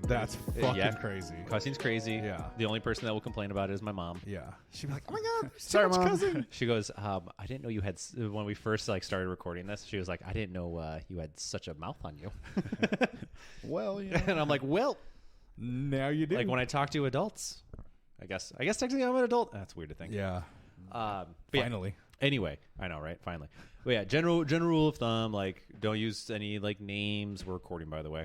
That's fucking crazy. Cussing's crazy. Yeah. The only person that will complain about it is my mom. Yeah. She'd be like, oh my God, there's Sorry, too much Mom. cussing. She goes, I didn't know you had, when we first like started recording this, she was like, I didn't know you had such a mouth on you. Well, you know. And I'm like, well, Now you do. like when I talk to adults, I guess technically I'm an adult. That's weird to think. Yeah. But yeah. Finally. Anyway, I know, right? Finally. But yeah, general rule of thumb, like don't use any like names. We're recording, by the way.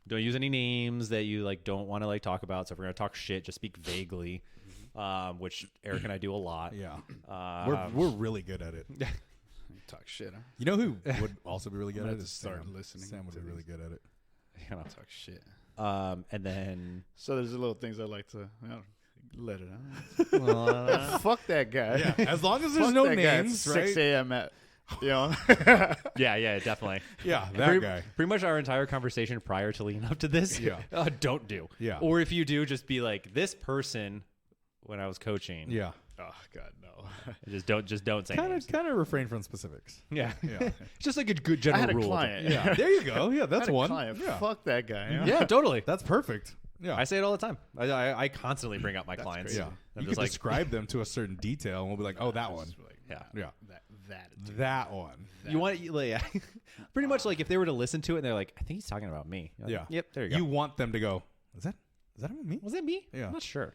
Don't use any names that you like don't want to like talk about. So if we're gonna talk shit, just speak vaguely, which Eric and I do a lot. Yeah. We're really good at it. Talk shit, huh? You know who would also be really good I'm at gonna it? start Sam. listening Sam would to be really these. good at it. You know. Talk shit. And then So there's the little things I like to let it out. Fuck that guy. Yeah. As long as there's Fuck no that guy at names, 6 right? a.m. at, you know. yeah, definitely. Yeah, that guy. Pretty much our entire conversation prior to leading up to this. Yeah. Don't do. Yeah. Or if you do, just be like this person when I was coaching. Yeah. Oh God, no. Just don't say names. Kind of refrain from specifics. Yeah. Yeah. It's just like a good I general had a rule. client. Yeah. There you go. Yeah, I that's had a one. client. Yeah. Fuck that guy. You know? Yeah, totally. That's perfect. Yeah. I say it all the time. I constantly bring up my clients. Yeah. I'm You just can like, describe them to a certain detail, and we'll be like, oh, that one. yeah. Yeah. That That one. You want yeah. Pretty much like if they were to listen to it and they're like, I think he's talking about me. You're like, Yeah. Yep. There you go. You want them to go, is that about me? Was that me? Yeah. I'm not sure.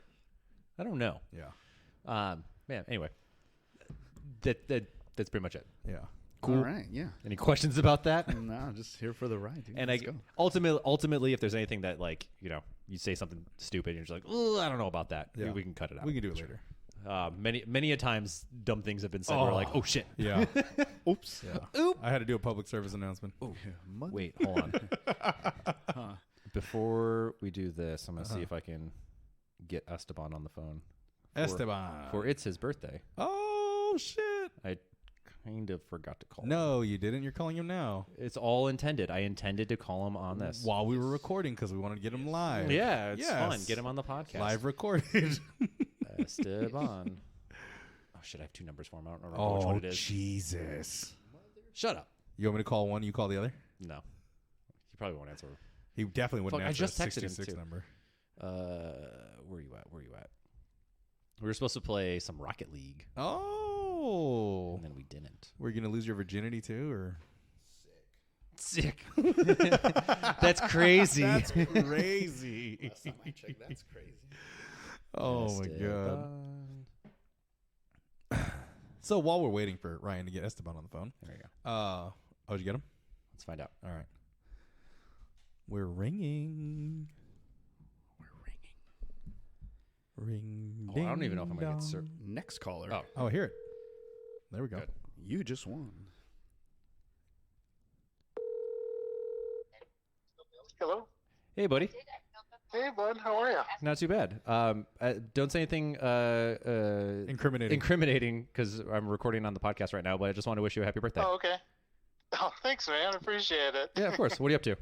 I don't know. Yeah. Man. Anyway, that's pretty much it. Yeah. Cool. All right. Yeah. Any questions about that? No, just here for the ride, dude. And Let's go. ultimately, if there's anything that like you say something stupid and you're just like, oh, I don't don't know about that. Yeah. We can cut it out. We can do it later. Many a times, dumb things have been said. We're like, oh shit. Yeah. Oops. Yeah. Oop. I had to do a public service announcement. Wait, hold on. Before we do this, I'm gonna see if I can get Esteban on the phone. Esteban. For it's his birthday. Oh, shit. I kind of forgot to call him. No, you didn't. You're calling him now. It's all intended. I intended to call him on this. While we were recording because we wanted to get him live. Yeah, it's Yes. fun. Get him on the podcast. Live recorded. Esteban. Oh shit! I have two numbers for him. I don't remember which one it is. Jesus. Shut up. You want me to call one? You call the other? No, he probably won't answer. He definitely wouldn't Fuck, I answer just a texted him, 66 too. number. Where you at? We were supposed to play some Rocket League, Oh. and then we didn't. We're going to lose your virginity too, or? Sick. That's crazy. That's crazy. That's crazy. Oh, my God. So while we're waiting for Ryan to get Esteban on the phone. There you go. Did you get him? Let's find out. All right. We're ringing. Ring. Oh, I don't even know if I'm gonna get ding, dong. Next caller. Oh. Oh, I hear it. There we go. Good. You just won. Hello. Hey, buddy. Hey, bud. How are you? Not too bad. Don't say anything Incriminating. because I'm recording on the podcast right now. But I just want to wish you a happy birthday. Oh, okay. Oh, thanks, man. Appreciate it. Yeah, of course. What are you up to?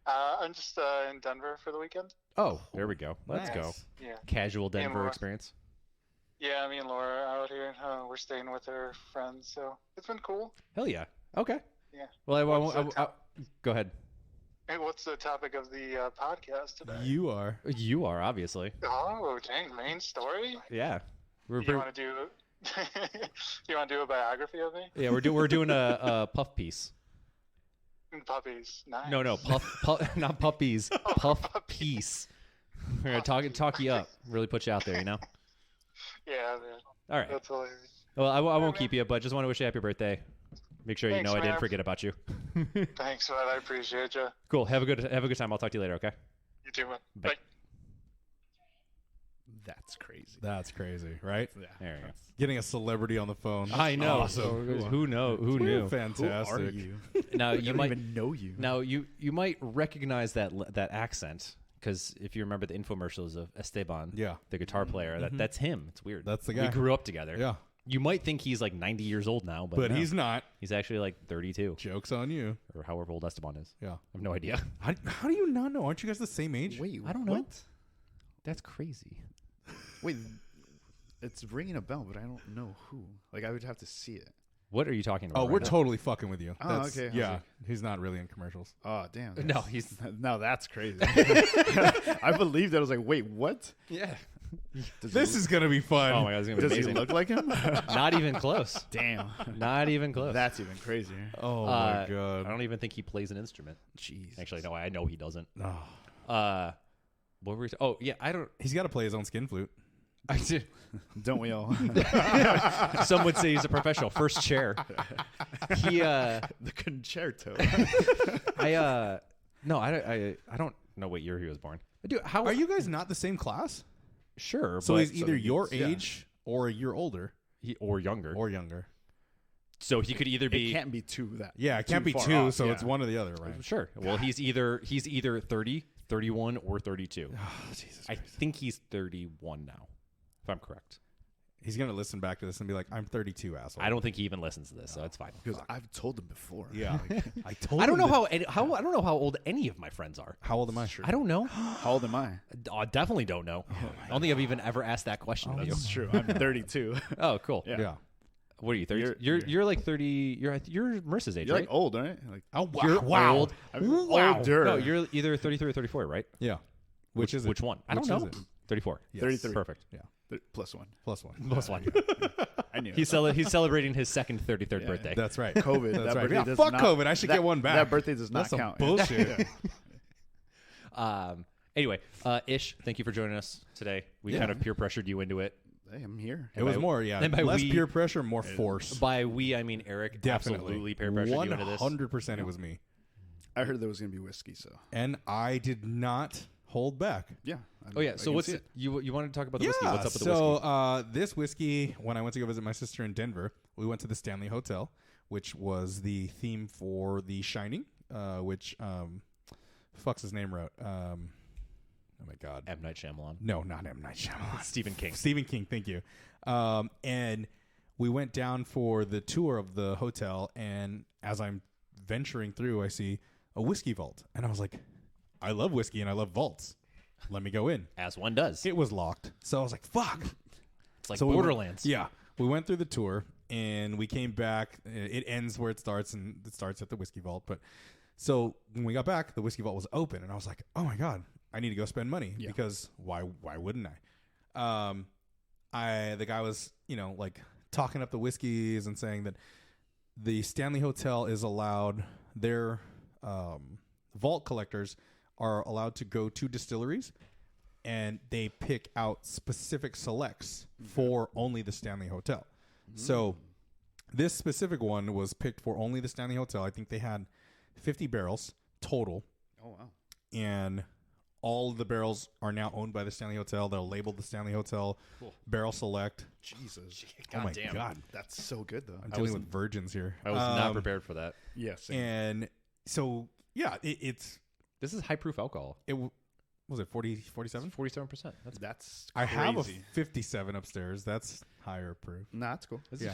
I'm just in Denver for the weekend. Oh, there we go. Let's go. Nice. Yeah. Casual Denver Laura. experience. Yeah, me and Laura are out here. We're staying with her friends, so it's been cool. Hell yeah. Okay. Yeah. Well, What's the go ahead. Hey, what's the topic of the podcast today? You are. You are obviously. Oh, dang, main story. Yeah. We're You want to do? You want to do a biography of me? yeah we're doing a puff piece. Puppies. Nice. No puff not puppies. Puff piece. We're gonna talk you up. Really put you out there, you know. Yeah, man. All right. That's hilarious. Well, I won't man. keep you, but just want to wish you a happy birthday. Make sure you Thanks, know I didn't man. forget about you. Thanks, man. I appreciate you. Cool. Have a good time. I'll talk to you later. Okay. You too, man. Bye. Bye. That's crazy. That's crazy, right? Yeah. There you go. Getting a celebrity on the phone. I know. Awesome. Who knew? Fantastic. Who are you? Now I you don't might even know you. now you might recognize that accent because if you remember the infomercials of Esteban, Yeah. the guitar player, that's him. It's weird. That's the We guy. grew up together. Yeah. You might think he's like 90 years old now, but But no. he's not. He's actually like 32 Joke's on you. or however old Esteban is. Yeah. I have no idea. How do you not know? Aren't you guys the same age? Wait, I don't know. what? That's crazy. Wait, it's ringing a bell, but I don't know who. Like, I would have to see it. What are you talking about? Oh, we're right now? totally fucking with you. Oh, That's- okay. I was Yeah, like- he's not really in commercials. Oh, damn. No, he's No, that's crazy. I believed that. I was like, wait, what? yeah. This is gonna be fun. Oh my god, it's gonna be Does he amazing. look like him? Not even close. Damn. Not even close. That's even crazier. Oh Uh, my god. I don't even think he plays an instrument. Jeez. Actually, no, I know he doesn't. Oh. What were we? Oh yeah, I don't. He's got to play his own skin flute. I do. Don't we all? Some would say he's a professional. First chair. He. The concerto. No, I don't know what year he was born. Dude, how Are you guys not the same class? sure? So but he's either your yeah. age or a year older or younger. or younger. So he could either It be. can't be two that. Yeah, it can't be far two, off, so yeah. it's one or the other, right? Sure. Well, he's either 30, 31, or 32. Oh, Jesus I Christ. think he's 31 now, if I'm correct. He's gonna listen back to this and be like, "I'm 32, asshole." I don't think he even listens to this, so it's fine. Because I've told him before. Yeah, I told. I don't him know that- how I don't know how old any of my friends are. How old am I? I don't know. How old am I? I definitely don't know. I don't think I've even ever asked that question of you. That's true. I'm 32. Oh, cool. Yeah. Yeah. What are you? 30? You're- You're like 30. You're Merce's age, You're right? like old, right? Like, Oh wow! You're wow. old. I'm Wow. older. No, you're either 33 or 34, right? Yeah. Which is it? Which one? I don't Which know. is it? 34. Yes. 33. Perfect. Plus one. Plus one. Plus one. I knew. He's celebrating his second 33rd Yeah, birthday. yeah. That's right. COVID. That's that right. birthday Yeah, does fuck not- COVID. I should that- get one back. That birthday does not That's some count. bullshit. Anyway, Ish, thank you for joining us today. We Yeah. kind of peer pressured you into it. Hey, I'm here. It was by- more, yeah. and by Less we- peer pressure, more force. By we, I mean Eric. Definitely. Absolutely peer pressured you into this. 100% it was me. I heard there was going to be whiskey, so. And I did not hold back. Yeah. Oh yeah. I So can what's see it? you wanted to talk about the whiskey? What's up with the so whiskey? this whiskey, when I went to go visit my sister in Denver, we went to the Stanley Hotel, which was the theme for The Shining, which fuck's his name wrote. Oh my God. M. Night Shyamalan. No, not M. Night Shyamalan. Stephen King. Stephen King, thank you. And we went down for the tour of the hotel, and as I'm venturing through, I see a whiskey vault. And I was like, I love whiskey and I love vaults. Let me go in. As one does. It was locked. So I was like, fuck. It's like So we went- Borderlands. Yeah. We went through the tour, and we came back. It ends where it starts, and it starts at the whiskey vault. But so when we got back, the whiskey vault was open, and I was like, oh my God, I need to go spend money because why wouldn't I? The guy was, like talking up the whiskeys and saying that the Stanley Hotel is allowed, their vault collectors are allowed to go to distilleries, and they pick out specific selects for only the Stanley Hotel. So this specific one was picked for only the Stanley Hotel. I think they had 50 barrels total, Oh, wow. and all of the barrels are now owned by the Stanley Hotel. They're labeled the Stanley Hotel Barrel Select. Jesus. Oh my damn. God. That's so good, though. I'm dealing with virgins here. I was not prepared for that. Yes. And so, yeah, it's This is high proof alcohol. was it 47? 47%. That's I have a crazy. 57 upstairs. That's higher proof. Nah, that's cool. This Yeah.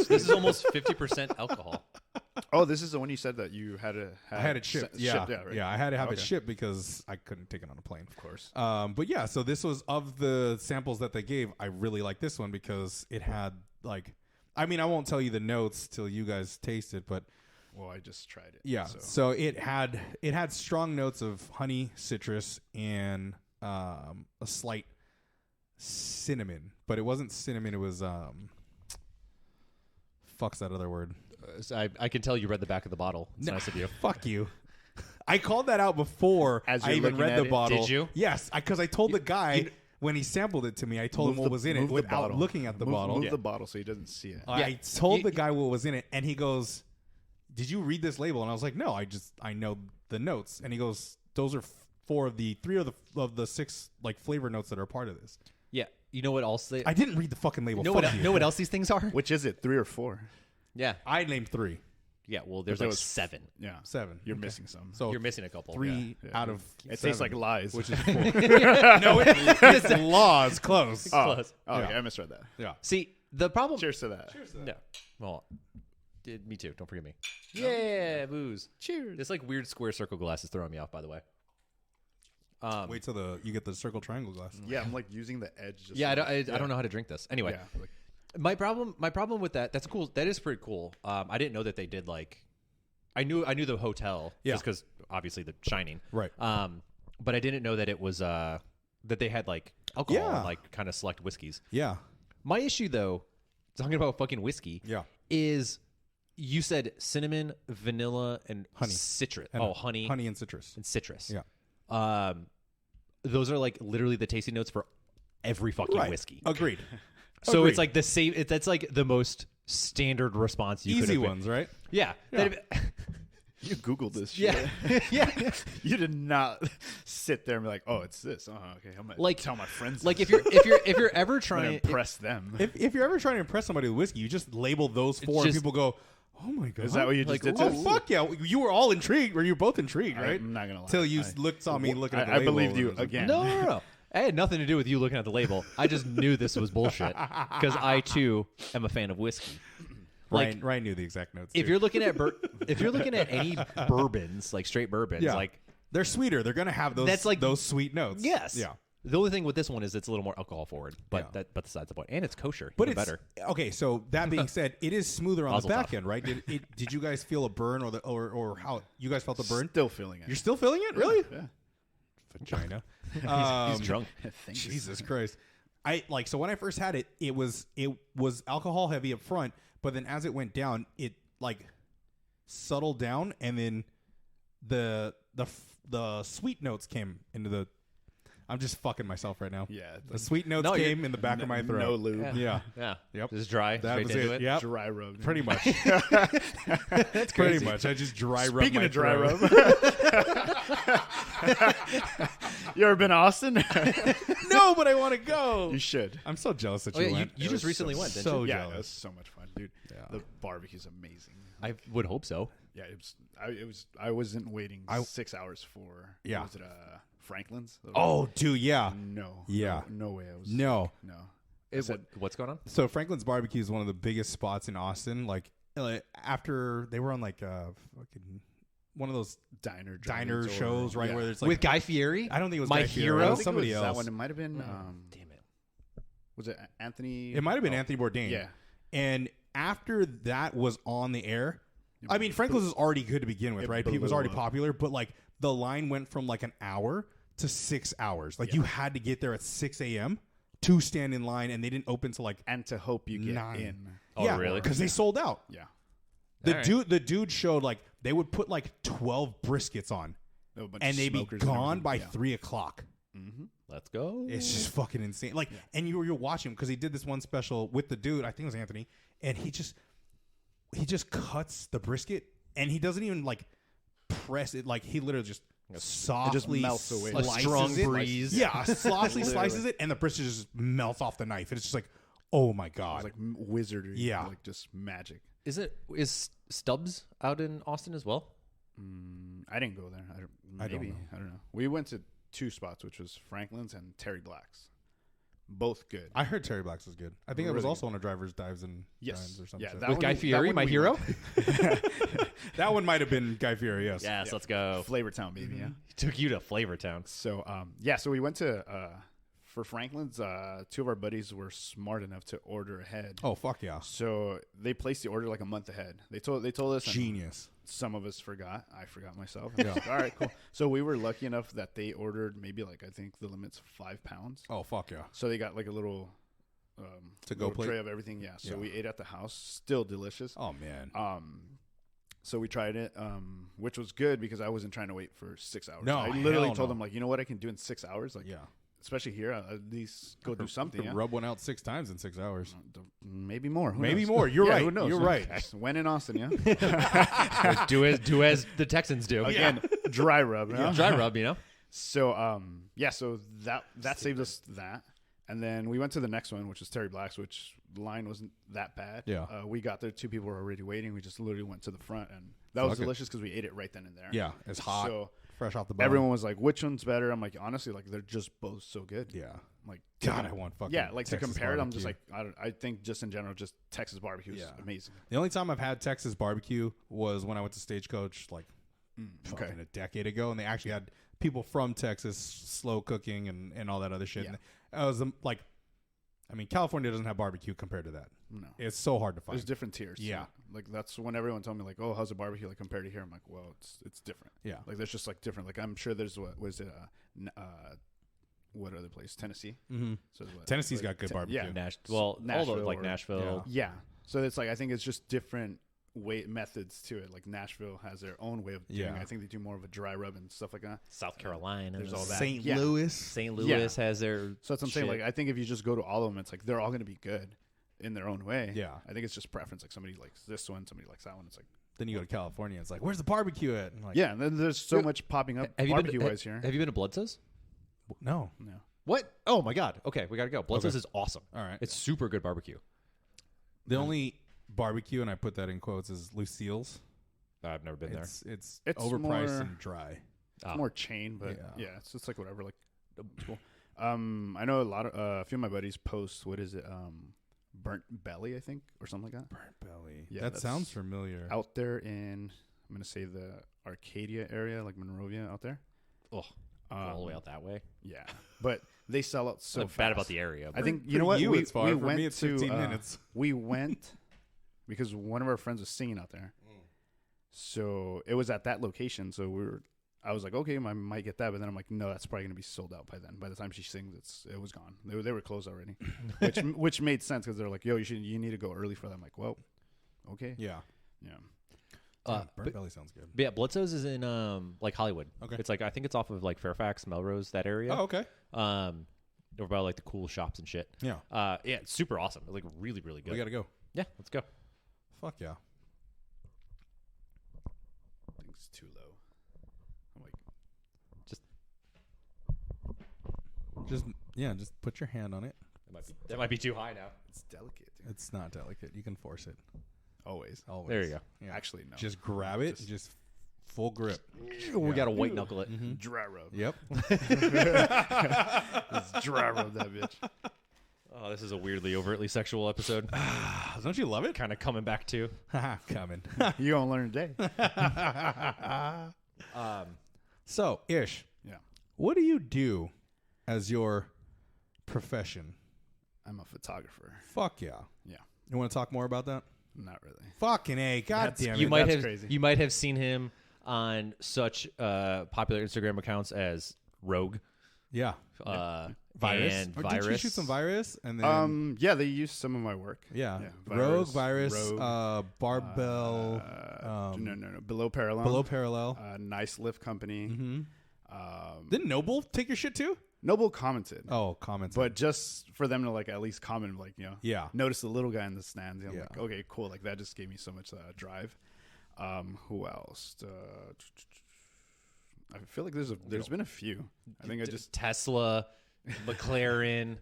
This is almost 50% alcohol. Oh, this is the one you said that you had to I had it shipped. Yeah, right? I had to have it Okay. shipped because I couldn't take it on a plane. Of course. But yeah, so this was of the samples that they gave. I really like this one because it had I won't tell you the notes till you guys taste it, but Well, I just tried it. yeah. So it had strong notes of honey, citrus, and a slight cinnamon. But it wasn't cinnamon. It was fuck's that other word? I can tell you read the back of the bottle. It's nice of you. Fuck you. I called that out before As I you're even looking read at the it? bottle. Did you? Yes, because I told the guy when he sampled it to me. I told him what was in it without looking at the bottle. Move the bottle so he doesn't see it. I told the guy what was in it, and he goes, "Did you read this label?" And I was like, "No, I know the notes." And he goes, "Those are three of the six flavor notes that are part of this." Yeah. You know what else they... I didn't read the fucking label. know Fuck what, you. know what else these things are? Which is it? 3 or 4? Yeah. I named 3, Yeah, well, there's there like was 7. Yeah. 7. You're Okay. missing some. So You're missing a couple. 3 yeah. out of It 7, tastes like lies. which is 4. No, it's laws close. oh, close. oh, Yeah. okay, I misread that. Yeah. See, the problem... Cheers to that. No. Well, me too. Don't forget me. Yeah, booze. Cheers. This weird square circle glass is throwing me off, by the way. Wait till you get the circle triangle glass. Yeah, I'm using the edge. Just Yeah, so- I don't know how to drink this. Anyway, Yeah, My problem with that's cool. That is pretty cool. I didn't know that they did like. I knew the hotel just because obviously The Shining. Right. But I didn't know that it was that they had like alcohol and like kind of select whiskeys. Yeah. My issue though, talking about fucking whiskey, is you said cinnamon, vanilla, and honey, citrus. And honey and citrus. and citrus. Yeah. Those are like literally the tasting notes for every fucking whiskey. Agreed. So Agreed. it's like the same. That's like the most standard response. You Easy could have ones, right? Yeah. You Googled this shit. Yeah. You did not sit there and be like, "Oh, it's this." Okay. I'm gonna Like tell my friends. Like this. if you're ever I'm gonna trying impress them. If you're ever trying to impress somebody with whiskey, you just label those four, and just- people go, "Oh my god!" Is that what you just Like, did? Oh to us? fuck yeah! You were all intrigued. Were you both intrigued, right? I'm not gonna lie. Till you saw me looking at the I label. believed and you it was like, again. No. It had nothing to do with you looking at the label. I just knew this was bullshit because I too am a fan of whiskey. Like Ryan knew the exact notes. if too. you're looking at if you're looking at any bourbons, like straight bourbons, like they're sweeter, they're gonna have those. That's like- those sweet notes. yes, Yeah. The only thing with this one is it's a little more alcohol forward, but Yeah. but besides the point, and it's kosher, But even it's better. okay. So that being said, it is smoother on Mazel the back tov. end, right? Did you guys feel a burn or how you guys felt the burn? Still feeling it. You're still feeling it, really? Yeah. Vagina. He's drunk. Jesus Christ. So when I first had it, it was alcohol heavy up front, but then as it went down, it like settled down, and then the sweet notes came into the. I'm just fucking myself right now. Yeah. The sweet notes No, you're- came in the back of my throat. No lube. Yeah. Yeah, Yep. Just dry. That straight was into it. it. Yep. Dry rub. Pretty much. That's Pretty crazy. much. I just dry rub Speaking my of dry throat. rub, you ever been to Austin? No, but I want to go. You should. I'm so jealous that Oh, you yeah, went. you just recently went, didn't so you? Yeah, jealous. it was so much fun, dude. Yeah. The barbecue's amazing. I would hope so. Yeah, it was. I wasn't waiting 6 hours for. Yeah. Was it Franklin's? Oh, dude, yeah. No. Yeah. No way. I was. No. No. What's going on? So Franklin's Barbecue is one of the biggest spots in Austin. Like after they were on like fucking one of those Diner shows, right? Yeah. Where it's like With Guy Fieri? I don't think it was My Guy Fieri. Hero? It I was think somebody it was else. That one. It might have been. Damn it. Was it Anthony? It might have been Oh, Anthony Bourdain. Yeah. And after that was on the air, I mean, Franklin's was already good to begin with, It right? It was blew already up. popular, but like the line went from like an hour to 6 hours. Like you had to get there at 6 a.m. to stand in line, and they didn't open till like And to hope you get 9. in. Oh, yeah, really? because they sold out. Yeah. The dude showed like they would put like 12 briskets on, A bunch and of they'd be smokers and gone everything. by Yeah. 3 o'clock. Let's go. It's just fucking insane. Like, and you're watching because he did this one special with the dude. I think it was Anthony, and he just cuts the brisket, and he doesn't even like press it. Like he literally just softly melts away. A slices strong it. breeze. Yeah, softly slices it, and the brisket just melts off the knife. And it's just like, oh my It god. was like wizardry. Yeah. Like just magic. Is Stubbs out in Austin as well? I didn't go there. I don't Maybe. know. I don't know. We went to 2 spots, which was Franklin's and Terry Black's. Both good. I heard Terry Black's was good. I think it was Really also on a driver's dives and Yes. dines or something. Yeah, shit. that With one- Guy that Fieri, one my we hero? went. That one might have been Guy Fieri. Yes. Yes, let's go. Flavor Town, baby. Yeah. He took you to Flavor Town. So so we went to for Franklin's. 2 of our buddies were smart enough to order ahead. Oh fuck yeah. So they placed the order like a month ahead. They told us, and Genius. some of us forgot. I forgot myself. I was like, all right, cool. So we were lucky enough that they ordered maybe like I think the limit's 5 pounds. Oh fuck yeah. So they got like a little To-go little plate? tray of everything. Yeah. So Yeah. we ate at the house. Still delicious. Oh man. So we tried it, which was good because I wasn't trying to wait for 6 hours. No, I literally hell told no. them like, you know what I can do in 6 hours. Like, Yeah. especially here, at least go do something. Yeah? Rub one out 6 times in 6 hours. Maybe more. Who Maybe knows? more. You're Yeah, right. Who knows? You're right. When in Austin, yeah. do as the Texans do. Again, dry rub. You know? Dry rub, you know? So so that saved us that. And then we went to the next one, which was Terry Black's, which the line wasn't that bad. Yeah. We got there, 2 people were already waiting. We just literally went to the front, and that was Fuck it. delicious because we ate it right then and there. Yeah. It's hot. So fresh off the bone. everyone was like, "Which one's better?" I'm like, honestly, like they're just both so good. Yeah. Like, God, I want fucking yeah, like Texas to compare it, I'm just barbecue. like, I think just in general, just Texas barbecue is Yeah. amazing. The only time I've had Texas barbecue was when I went to Stagecoach like Okay. fucking a decade ago, and they actually had people from Texas slow cooking and all that other shit. Yeah. And I was like, I mean, California doesn't have barbecue compared to that. No. It's so hard to find. There's different tiers. Yeah. Like that's when everyone told me like, oh, how's the barbecue like compared to here? I'm like, well, it's different. Yeah. Like there's just like different. Like I'm sure there's what other place? Tennessee. Mm-hmm. So what, Tennessee's like, got good barbecue. Yeah. All Nashville the, like or- Nashville. Yeah. So it's like I think it's just different methods to it. Like Nashville has their own way of doing it. I think they do more of a dry rub and stuff like that. South Carolina. There's all that. St. Yeah. Louis. St. Louis has their. So that's what I'm saying. Like I think if you just go to all of them, it's like they're all going to be good in their own way. Yeah. I think it's just preference. Like somebody likes this one, somebody likes that one. It's like Then you go to California. It's like, where's the barbecue at? And like, yeah. And then there's so much popping up barbecue wise here. Have you been to Bloodso's? no. No. What? Oh my God. Okay, we gotta go. Bloodso's is awesome. All right. It's super good barbecue. The only barbecue, and I put that in quotes, is Lucille's. I've never been there. It's It's overpriced more- and dry. It's more chain, but Yeah. yeah, it's just like whatever. Like, it's cool. I know a few of my buddies post what is it, burnt belly, I think, or something like that. Burnt belly. Yeah, that that's sounds familiar. Out there in, I'm gonna say the Arcadia area, like Monrovia, out there. Oh, all the way out that way. Yeah, but they sell out so Not fast. bad about the area. I think For you know what you, we it's far. we For went me, it's to 15 minutes. we went because one of our friends was singing out there. So it was at that location. So I was like, okay, I might get that, but then I'm like, no, that's probably gonna be sold out by then. By the time she sings, it was gone. They were closed already, which made sense because they're like, yo, you need to go early for that. I'm like, well, okay, Yeah. yeah. Burnt but- belly sounds good. But yeah, Bloodso's is in like Hollywood. Okay. It's like I think it's off of like Fairfax, Melrose, that area. Oh, okay. Over by like the cool shops and shit. Yeah. Yeah, it's super awesome. It's like really, really good. We got to go. Yeah, let's go. Fuck yeah. I think it's too low. I'm like, Just put your hand on it. That might be too high now. it's delicate, dude. It's not delicate. You can force it. Always. Always. There you go. Yeah. Actually, no. Just grab it. Just full grip. We got to white knuckle it. Mm-hmm. dry rub. Yep. Just dry rub that bitch. Oh, this is a weirdly overtly sexual episode. Don't you love it? Kind of coming back to. Coming. You gonna learn today. So, Ish, Yeah. what do you do as your profession? I'm a photographer. Fuck yeah. Yeah. You want to talk more about that? Not really. Fucking A. God That's- damn it. You might that's have crazy. you might have seen him on such popular Instagram accounts as Rogue, Yeah. Virus, And and Did you Virus. shoot some Virus? And then, Yeah, they used some of my work. yeah. yeah, Rogue, Virus, Virus, Rogue, Barbell, no. Below Parallel. Below Parallel. Nice Lift Company. Mm-hmm. Um, Didn't Noble take your shit too? Noble commented. Oh, comments. But just for them to like at least comment, like, you know, yeah. notice the little guy in the stands. I'm Yeah. like, okay, cool. Like that just gave me so much drive. Who else? I feel like there's been a few. I think I just Tesla, McLaren,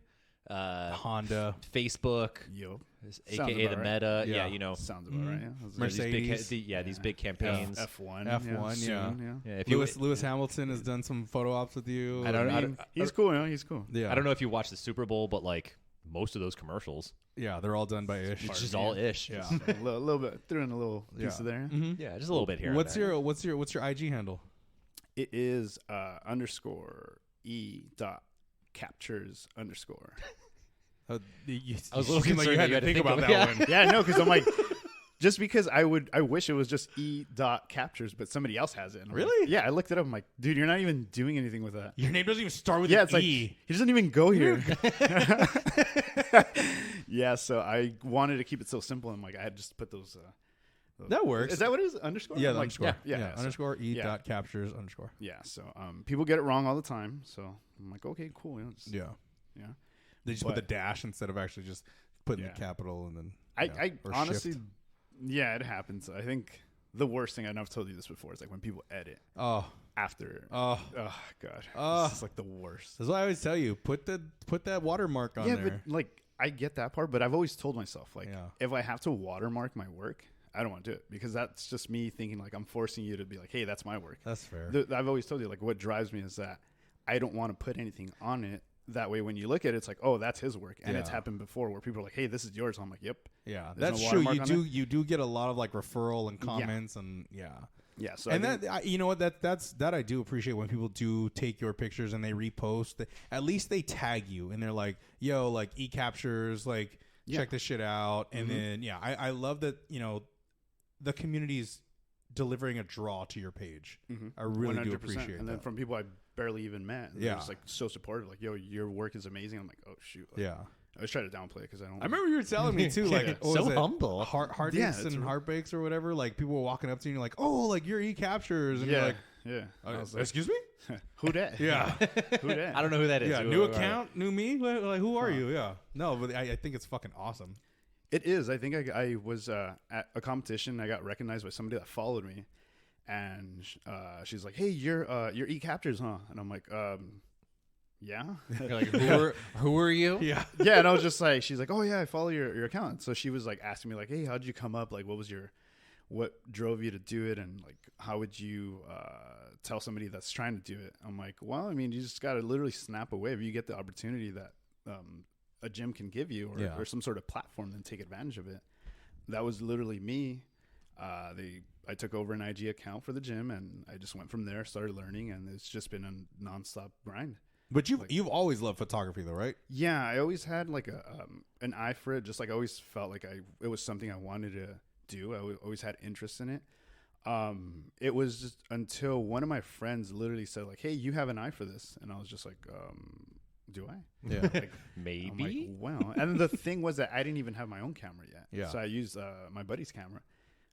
Honda. Facebook, yo aka the about right. Meta. Yeah. Yeah, you know, sounds about right. Yeah. Mercedes. These big campaigns. F1. F1, soon, Yeah, if you, Lewis Hamilton has done some photo ops with you. I don't- I mean, he's cool. You know, he's cool. Yeah. I don't know if you watch the Super Bowl, but like most of those commercials, Yeah, they're all done by Ish. it's just all ish. Yeah. A little bit. Threw in a little piece of there. Mhm. Yeah, just a little bit here. and What's there. your IG handle? It is _e.captures_. You I was a little seem like you concerned had that to think about of- that one. Yeah, I know, because I'm like, just because I wish it was just e.captures, but somebody else has it. And I'm like, Really? yeah, I looked it up. I'm like, dude, you're not even doing anything with that. Your name doesn't even start with Yeah, an it's like E. he doesn't even go here. Yeah, so I wanted to keep it so simple. I'm like, I had just put those. That works. Is that what it is? Underscore? Yeah, I'm the like, underscore. Yeah. So, Underscore E yeah. dot captures underscore. yeah. So people get it wrong all the time. So I'm like, okay, cool. You know, just- Yeah. yeah. They just put the But- dash instead of actually just putting Yeah. the capital and then. I or honestly, shift. yeah, it happens. I think the worst thing, I know I've told you this before, is like when people edit Oh. after. Oh. Oh God, Oh. this is like the worst. That's what I always tell you. Put that watermark on Yeah, there. but like I get that part, but I've always told myself like Yeah. if I have to watermark my work, I don't want to do it because that's just me thinking like I'm forcing you to be like, hey, that's my work. That's fair. I've always told you like what drives me is that I don't want to put anything on it. That way, when you look at it, it's like, oh, that's his work, and it's Yeah. happened before where people are like, hey, this is yours. I'm like, yep. Yeah, There's that's no true. watermark on You do get a lot of like referral and comments and yeah. Yeah. So And you know what, that's I do appreciate when people do take your pictures and they repost. At least they tag you and they're like, yo, like e-captures, like check this shit out. And then I love that, you know, the community's delivering a draw to your page. I really 100%. Do appreciate it. And then from people I barely even met, and they're just like so supportive, like, yo, your work is amazing. I'm like, oh shoot. Like, I was trying to downplay it because I don't. I remember you were telling me too, like so humble, heartaches and heartbreaks or whatever. Like people were walking up to you and you're like, oh, like your e-captures, and you're like, like, excuse me, who that? Who that? I don't know who that is. Yeah, new account, new me. Like who are you? Yeah, no, but I think it's fucking awesome. It is. I think I was at a competition. I got recognized by somebody that followed me, and she's like, "Hey, you're e-captures, huh?" And I'm like, yeah. You're like, who are you? Yeah. And I was just like, she's like, oh yeah, I follow your account. So she was like asking me like, hey, how did you come up? Like, what drove you to do it? And like, how would you tell somebody that's trying to do it? I'm like, well, I mean, you just got to literally snap away. If you get the opportunity that a gym can give you or some sort of platform, then take advantage of it. That was literally me. I took over an IG account for the gym and I just went from there, started learning, and it's just been a nonstop grind. But you've always loved photography though, right? Yeah, I always had like an eye for it. Just like I always felt like it was something I wanted to do. I always had interest in it. It was just until one of my friends literally said like, hey, you have an eye for this. And I was just like, do I? Yeah. Like, maybe. Like, wow. And the thing was that I didn't even have my own camera yet. Yeah. So I used my buddy's camera.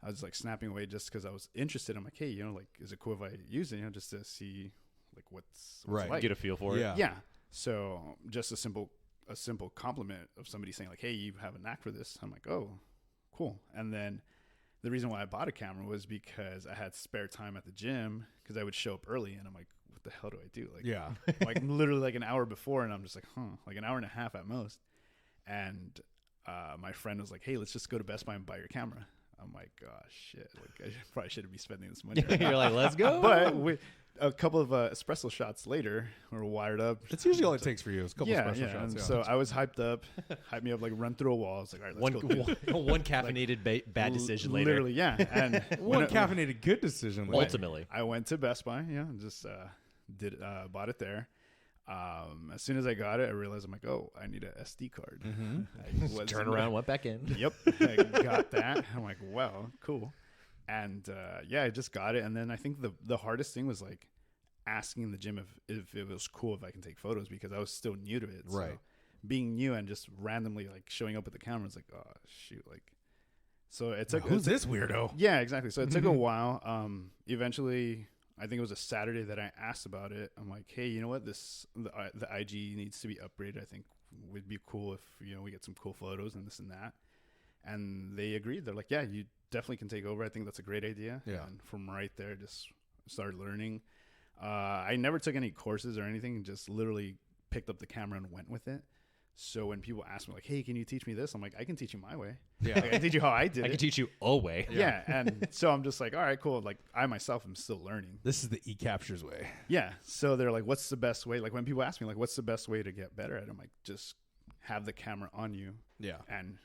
I was like snapping away just because I was interested. I'm like, hey, you know, like, is it cool if I use it, you know, just to see like what's right. like. Get a feel for it. Yeah. So just a simple compliment of somebody saying like, hey, you have a knack for this. I'm like, oh, cool. And then the reason why I bought a camera was because I had spare time at the gym because I would show up early and I'm like, what the hell do I do? Like, like literally like an hour before. And I'm just like, like an hour and a half at most. And my friend was like, hey, let's just go to Best Buy and buy your camera. I'm like, oh shit, like I probably shouldn't be spending this money. Right You're like, let's go. But a couple of espresso shots later, we're wired up. That's usually all it takes for you. Is a couple espresso shots. And so I was hyped up, hyped me up, like run through a wall. I was like, all right, let's go. One caffeinated bad decision later. Literally, yeah. And one caffeinated good decision later. Ultimately, I went to Best Buy, and just bought it there. As soon as I got it, I realized I'm like, oh, I need an SD card. Turn around, went back in. Yep, I got that. I'm like, wow, cool. And I just got it. And then I think the hardest thing was like asking the gym if it was cool if I can take photos because I was still new to it. Right. So being new and just randomly like showing up with the camera, it's like, oh shoot, like. So it took. Who's this weirdo? Yeah, exactly. So it took a while. Eventually, I think it was a Saturday that I asked about it. I'm like, hey, you know what? The IG needs to be upgraded. I think would be cool if we get some cool photos and this and that. And they agreed. They're like, yeah, you definitely can take over. I think that's a great idea. Yeah. And from right there, just started learning. I never took any courses or anything. Just literally picked up the camera and went with it. So when people ask me like, hey, can you teach me this? I'm like, I can teach you my way. Yeah. Like, I can teach you how I did it. I can teach you a way. Yeah. And so I'm just like, all right, cool. Like I myself am still learning. This is the e-captures way. Yeah. So they're like, what's the best way? Like when people ask me like, what's the best way to get better at it? I'm like, just have the camera on you. Yeah. And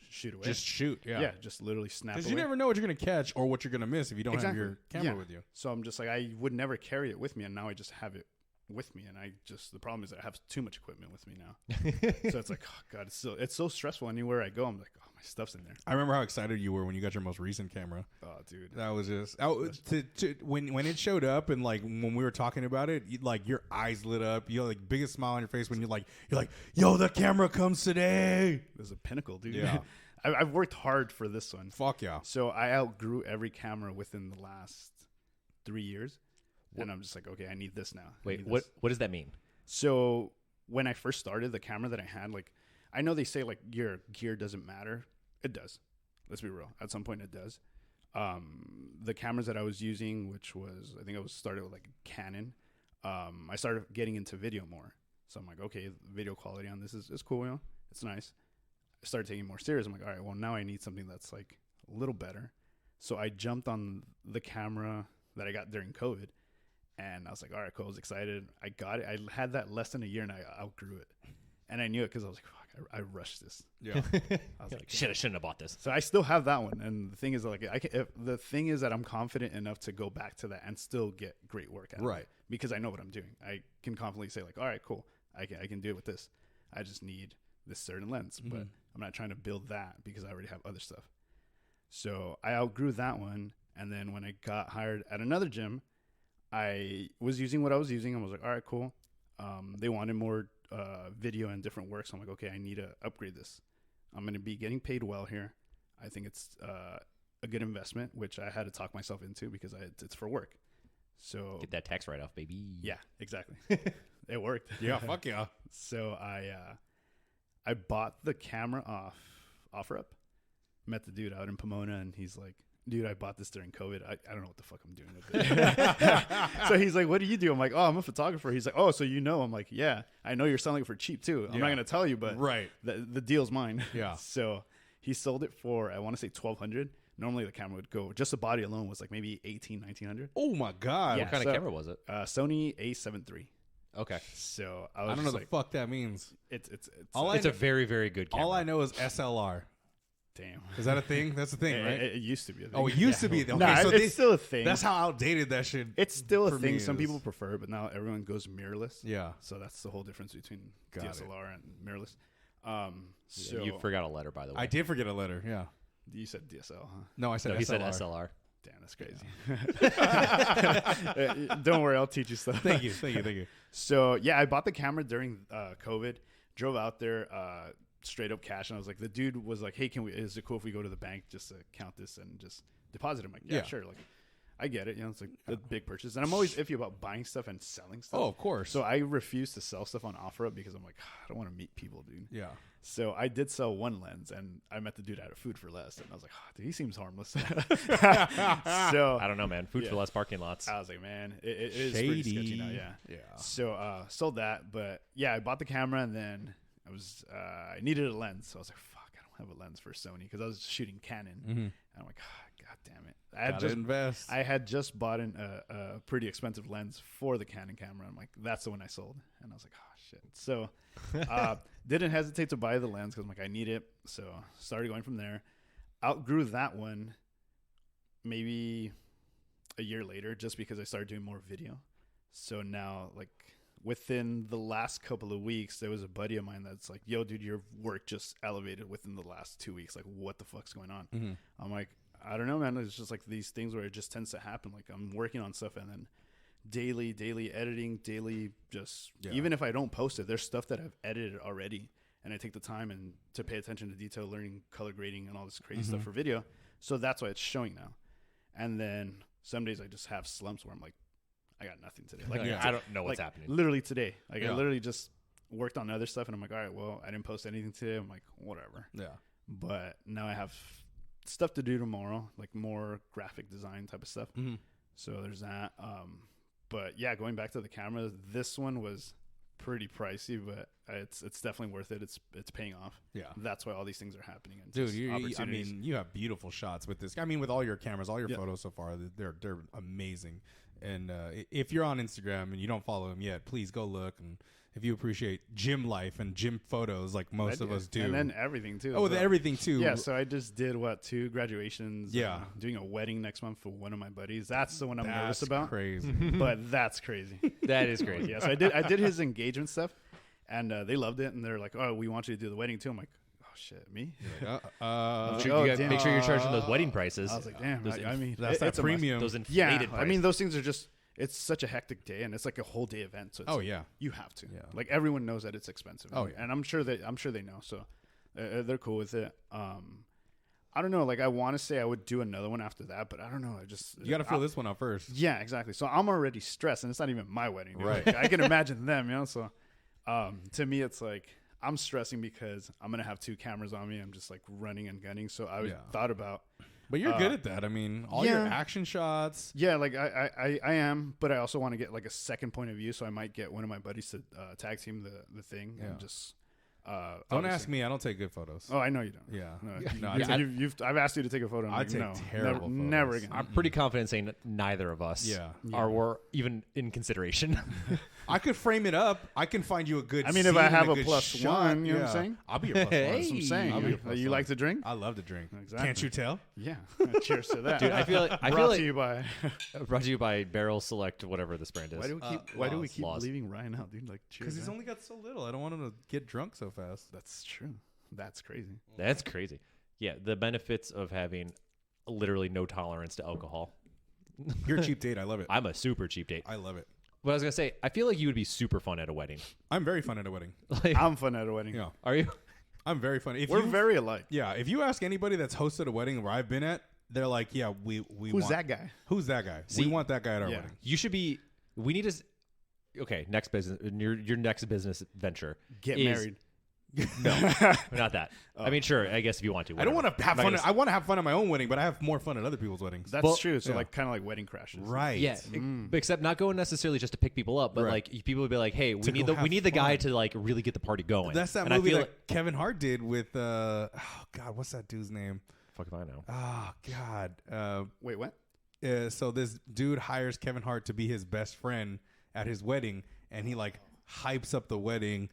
shoot away. Just shoot. Yeah. Yeah. Just literally snap away. Because you never know what you're going to catch or what you're going to miss if you don't have your camera with you. So I'm just like, I would never carry it with me. And now I just have it with me. And the problem is that I have too much equipment with me now. So it's like, oh God, it's so stressful. Anywhere I go, I'm like, oh, my stuff's in there. I remember how excited you were when you got your most recent camera. Oh, dude. That was just, when it showed up and like when we were talking about it, like your eyes lit up. You had like biggest smile on your face when you're like, yo, the camera comes today. It was a pinnacle, dude. Yeah. I've worked hard for this one. Fuck yeah. So I outgrew every camera within the last 3 years. And I'm just like, okay, I need this now. Wait, what does that mean? So when I first started, the camera that I had, like, I know they say like your gear doesn't matter. It does. Let's be real. At some point it does. The cameras that I was using, which was, I think I was started with like Canon. I started getting into video more. So I'm like, okay, video quality on this is cool. It's nice. I started taking it more serious. I'm like, all right, well now I need something that's like a little better. So I jumped on the camera that I got during COVID. And I was like, all right, cool. I was excited. I got it. I had that less than a year and I outgrew it. and I knew it because I was like, fuck, I rushed this. Yeah. I was like, shit, I shouldn't have bought this. so I still have that one, and the thing is, like, the thing is that I'm confident enough to go back to that and still get great work out of Right. it because I know what I'm doing. I can confidently say like, all right, cool, I can do it with this. I just need this certain lens, but I'm not trying to build that because I already have other stuff. So I outgrew that one, and then when I got hired at another gym, I was using what I was using and was like, all right, cool. They wanted more video and different work, so I'm like, okay, I need to upgrade this. I'm going to be getting paid well here. I think it's a good investment, which I had to talk myself into because it's for work. So Get that tax write-off, baby. yeah, exactly. It worked. Yeah, fuck yeah. So I bought the camera off OfferUp. Met the dude out in Pomona, and he's like, dude, I bought this during COVID. I don't know what the fuck I'm doing with it. So he's like, what do you do? I'm like, oh, I'm a photographer. He's like, oh, so you know? I'm like, yeah, I know you're selling it for cheap too. I'm not going to tell you, but Right. the deal's mine. Yeah. So he sold it for, I want to say $1,200. Normally the camera would go, just the body alone was like maybe $1,800-$1,900. Oh my god. Yeah. What kind So- of camera was it? Sony A7 III. Okay. So I don't know just the like, fuck that means. it's All It's a very, very good camera. All I know is SLR. damn. Is that a thing? That's a thing, right? It used to be a thing. Oh, it used to be. Okay, Nah, so it's still a thing. that's how outdated that shit. It's still a for thing. me Some is. people prefer it, but now everyone goes mirrorless. Yeah. So that's the whole difference between Got it. DSLR and mirrorless. Yeah, you forgot a letter, by the way. I did forget a letter. Yeah. You said DSL, huh? No, I said No, SLR. he said SLR. Damn, that's crazy. Don't worry, I'll teach you stuff. Thank you. Thank you. Thank you. So yeah, I bought the camera during COVID. Drove out there, straight up cash, and I was like, the dude was like, "Hey, is it cool if we go to the bank just to count this and just deposit?" I'm like, "Yeah, Yeah. sure." Like, I get it. You know, it's like a big purchase, and I'm always iffy about buying stuff and selling stuff. Oh, of course. So I refuse to sell stuff on OfferUp because I'm like, I don't want to meet people, dude. Yeah. So I did sell one lens, and I met the dude out of Food for Less, and I was like, dude, he seems harmless. So I don't know, man. Food Yeah. for less parking lots. I was like, man, it is pretty sketchy now, yeah. Yeah. So sold that, but yeah, I bought the camera, and then I needed a lens, so I was like, fuck, I don't have a lens for Sony because I was shooting Canon, and I'm like, god damn it, Gotta invest. I had just bought a pretty expensive lens for the Canon camera. I'm like, that's the one I sold, and I was like, oh shit. So didn't hesitate to buy the lens because I'm like, I need it. So started going from there. Outgrew that one maybe a year later just because I started doing more video. So now, like, within the last couple of weeks, there was a buddy of mine that's like, yo, dude, your work just elevated within the last 2 weeks. Like, what the fuck's going on? Mm-hmm. I'm like, I don't know, man. It's just like these things where it just tends to happen. Like, I'm working on stuff and then daily editing, daily just, even if I don't post it, there's stuff that I've edited already. And I take the time and to pay attention to detail, learning color grading and all this crazy stuff for video. So that's why it's showing now. And then some days I just have slumps where I'm like, I got nothing today. Like, I don't know what's like, happening. Literally today. Like, Yeah. I literally just worked on other stuff and I'm like, all right, well, I didn't post anything today. I'm like, whatever. Yeah. But now I have stuff to do tomorrow, like more graphic design type of stuff. Mm-hmm. So there's that. But yeah, going back to the camera, this one was pretty pricey, but it's definitely worth it. It's paying off. Yeah. That's why all these things are happening. And Dude, just I opportunities. mean, you have beautiful shots with this. I mean, with all your cameras, all your Yeah. photos so far, they're amazing. And if you're on Instagram and you don't follow him yet, please go look. And if you appreciate gym life and gym photos like most of us do, And then everything too. with So- everything too. Yeah, so I just did 2 graduations. Yeah. Doing a wedding next month for one of my buddies. That's the one I'm nervous That's about. crazy. But that's crazy. That is crazy. Yeah, so I did his engagement stuff, and they loved it, and they're like, "Oh, we want you to do the wedding too." I'm like, "Oh shit, me?" Yeah. Like, You oh, gotta damn. make sure you're charging those wedding prices. I was like, "Damn." I mean, that's that it's a must. premium. Those inflated Yeah, prices. I mean, those things are just. It's such a hectic day, and it's like a whole day event. So it's Oh, like, yeah. you have to. Yeah. Like everyone knows that it's expensive. Oh, yeah. and I'm sure they know. So they're cool with it. I don't know. Like, I want to say I would do another one after that, but I don't know. I just You got to fill this one out first. Yeah, exactly. So I'm already stressed, and it's not even my wedding. Dude. Right. Like, I can imagine them, you know. So to me, it's like I'm stressing because I'm gonna have 2 cameras on me. I'm just like running and gunning. So I thought about. But you're good at that. I mean, all your yeah. action shots. Yeah, like I am, but I also want to get like a second point of view. So I might get one of my buddies to tag team the thing Yeah. and just Don't obviously. ask me. I don't take good photos. Oh, I know you don't. Yeah. No, I I've asked you to take a photo. And I like, take no, terrible never photos. again. I'm pretty confident saying that neither of us Yeah. are even in consideration. I could frame it up. I can find you a good. I mean, scene if I have and a good plus shot, one, you know what I'm saying? I'll be a plus one. That's what I'm saying. I'll be a plus You one. like to drink? I love to drink. Exactly. Can't you tell? Yeah. Cheers to that. Dude, I feel Brought like to you by. brought to you by Barrel Select, whatever this brand is. Why do we keep Laws. leaving Ryan out, dude? Like, cheers. Because he's man. only got so little. I don't want him to get drunk so fast. That's true. That's crazy. That's crazy. Yeah, the benefits of having literally no tolerance to alcohol. You're a cheap date. I love it. I'm a super cheap date. I love it. But I was gonna say, I feel like you would be super fun at a wedding. I'm very fun at a wedding. Like, I'm fun at a wedding. Yeah, are you? I'm very fun. If We're you, very alike. yeah. If you ask anybody that's hosted a wedding where I've been at, they're like, yeah, we Who's want, that guy? Who's that guy? See, we want that guy at our yeah. wedding. You should be. We need to. Okay, next business. Your next business venture. Get is- married. No, not that. I mean, sure. I guess if you want to. I don't whatever. want to have I'm fun. not I want to have fun at my own wedding, but I have more fun at other people's weddings. That's Well, true. So yeah. like kind of like wedding crashes. Right. Yeah, but except not going necessarily just to pick people up, but Right. like people would be like, "Hey, we To need go the have guy fun. to like really get the party going." That's that And movie I feel that Kevin Hart did with oh god, what's that dude's name? fuck if I know. Oh god. Wait, what? So this dude hires Kevin Hart to be his best friend at his wedding, and he like hypes up the wedding,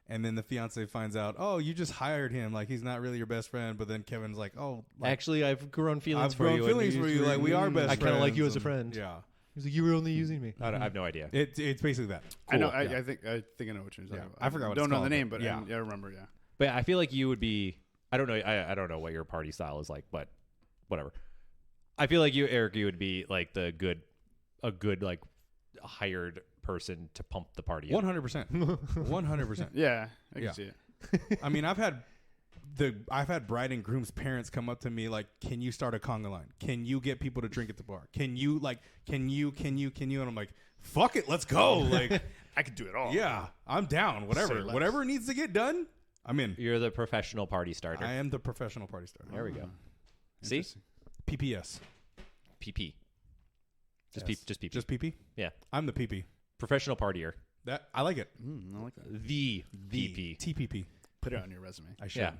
and then the fiance finds out, oh, you just hired him, like he's not really your best friend. But then Kevin's like, oh, like, Actually, I've grown feelings I've for grown you. feelings for you, like we are best I friends. kind of like you as a and- friend. Yeah, He's like, you were only using me. I have no idea. it's basically that. I know. Cool. Yeah. I think I know what you're talking Yeah. about. I forgot what Don't it's know called, the name, but but yeah. I remember. Yeah. But I feel like you would be. I don't know. I don't know what your party style is like, but whatever. I feel like you, Eric, you would be like a good like hired person to pump the party up. 100%. 100%. Yeah, I can Yeah. see it. I mean, I've had bride and groom's parents come up to me like, "Can you start a conga line? Can you get people to drink at the bar? Can you?" And I'm like, "Fuck it, let's go!" Like, I could do it all. yeah, I'm down. Whatever, Say less. whatever needs to get done, I'm in. You're the professional party starter. I am the professional party starter. There we go. See? Interesting. PPS. PP. Just Yes. PP. Just PP. Yeah. I'm the PP. Professional partier. That I like it. I like that. The PP. TPP. Put it on your resume, I should. Yeah.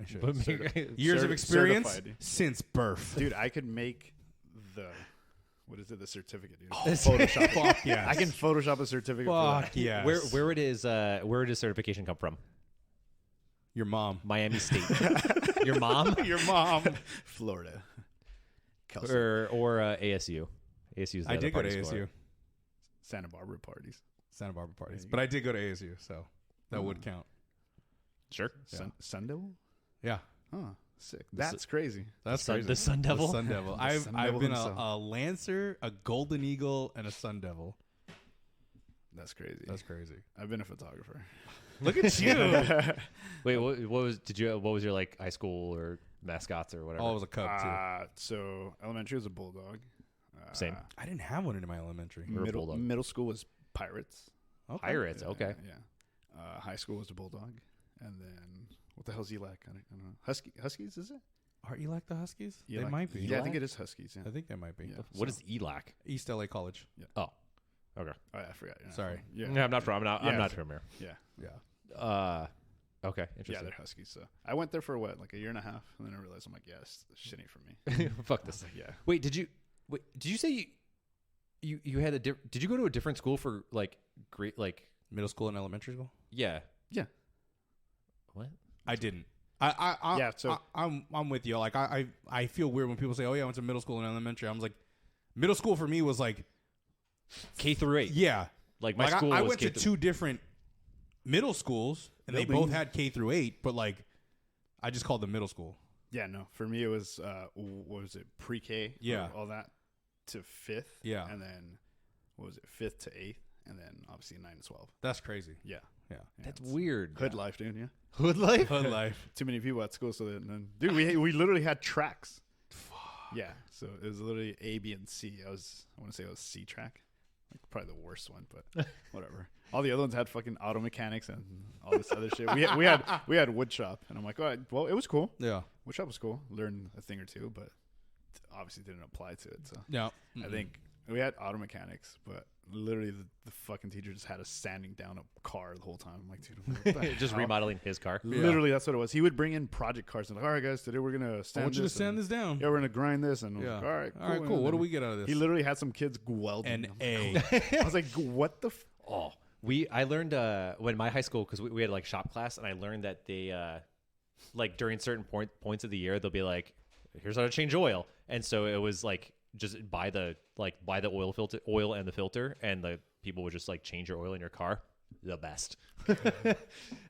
I should. But make- Years of experience certified. since birth. dude. I could make the what is it? The certificate, dude. Photoshop. Fuck yes. I can Photoshop a certificate. For Fuck that. yes. where does certification come from? Your mom. Miami State. Your mom? Your mom. Florida. Kelsey. or ASU. ASU is the I other did go to party school. ASU. Santa Barbara parties. Santa Barbara parties. you But I did go to ASU, so that would count. Sure. Yeah. Sun Devil. Yeah. Oh, sick. That's crazy. That's Sun- crazy. the Sun Devil? The Sun Devil. The I've Sun I've Devil been himself. a Lancer, a Golden Eagle, and a Sun Devil. That's crazy. That's crazy. I've been a photographer. Look at you. Wait, what was your like high school or mascots or whatever? Oh, I was a Cub too. So elementary was a bulldog. Same. I didn't have one in my elementary. Or a bulldog. Middle school was pirates. Okay. Pirates. Okay. Yeah. High school was a bulldog, and then what the hell's Elac? I don't know. Huskies is it? Are you like the Huskies? They Elac? might be. Yeah, I think it is Huskies. Yeah. I think they might be. Yeah. What so- is ELAC? East LA College. Oh, okay. Oh, yeah, I forgot. Yeah. Sorry. Yeah. Yeah, I'm not from. I'm Yeah. not from here. Yeah. Yeah. Okay. Yeah, Interesting. they're Huskies. So I went there for what, like a year and a half, and then I realized I'm like, yeah, this shit ain't for me. Fuck I was this. like, yeah. Wait, did you say you had did you go to a different school for like great like Middle school and elementary school. yeah Yeah. what I didn't. I Yeah, so- I'm with you. Like I feel weird when people say, "Oh yeah, I went to middle school and elementary." I was like, middle school for me was like, K through 8? yeah. Like my Like school I was went K to through- two different middle schools, and they both had K through 8, but like I just called them middle school. Yeah, no. For me, it was what was it, pre-K? Yeah. all that to 5th. Yeah. and then what was it, 5th to 8th, and then obviously 9 to 12. That's crazy. Yeah, Yeah. That's it's weird. hood life, dude. Yeah, Hood life. Hood life. too many people at school, so then dude, we literally had tracks. Yeah, so it was literally A, B, and C. I want to say it was C track, like probably the worst one, but whatever. All the other ones had fucking auto mechanics and all this other shit. We had wood shop, and I'm like, oh, well, it was cool. Yeah. Wood shop was cool. Learned a thing or two, but obviously didn't apply to it. So Yeah. I think we had auto mechanics, but literally the fucking teacher just had us sanding down a car the whole time. I'm like, dude, what the Just hell? remodeling his car. Literally, that's what it was. He would bring in project cars and like, all right, guys, today we're gonna I sand. want you to this sand and, this down. Yeah, we're gonna grind this, and I was Yeah. like, all right, cool. All right, And cool. What do then we get out of this? He literally had some kids welding. An I'm like, A. I was like, what the? Oh, I learned when my high school, because we had like shop class, and I learned that they like during certain points of the year they'll be like, here's how to change oil, and so it was like just buy the oil and the filter, and the people would just like change your oil in your car. The best.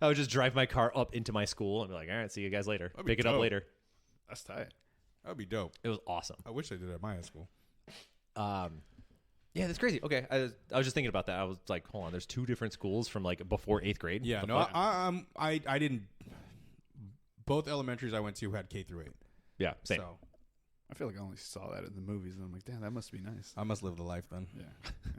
I would just drive my car up into my school and be like, all right, see you guys later. That'd be Pick it up dope. later. That's tight. That'd be dope. It was awesome. I wish they did it at my high school. Yeah, that's crazy. Okay, I was just thinking about that. I was like, hold on, there's 2 different schools from like before 8th grade. Yeah, The no, fuck? I didn't. Both elementaries I went to had K through 8. Yeah, same. So I feel like I only saw that in the movies, and I'm like, damn, that must be nice. I must live the life then. Yeah, yeah.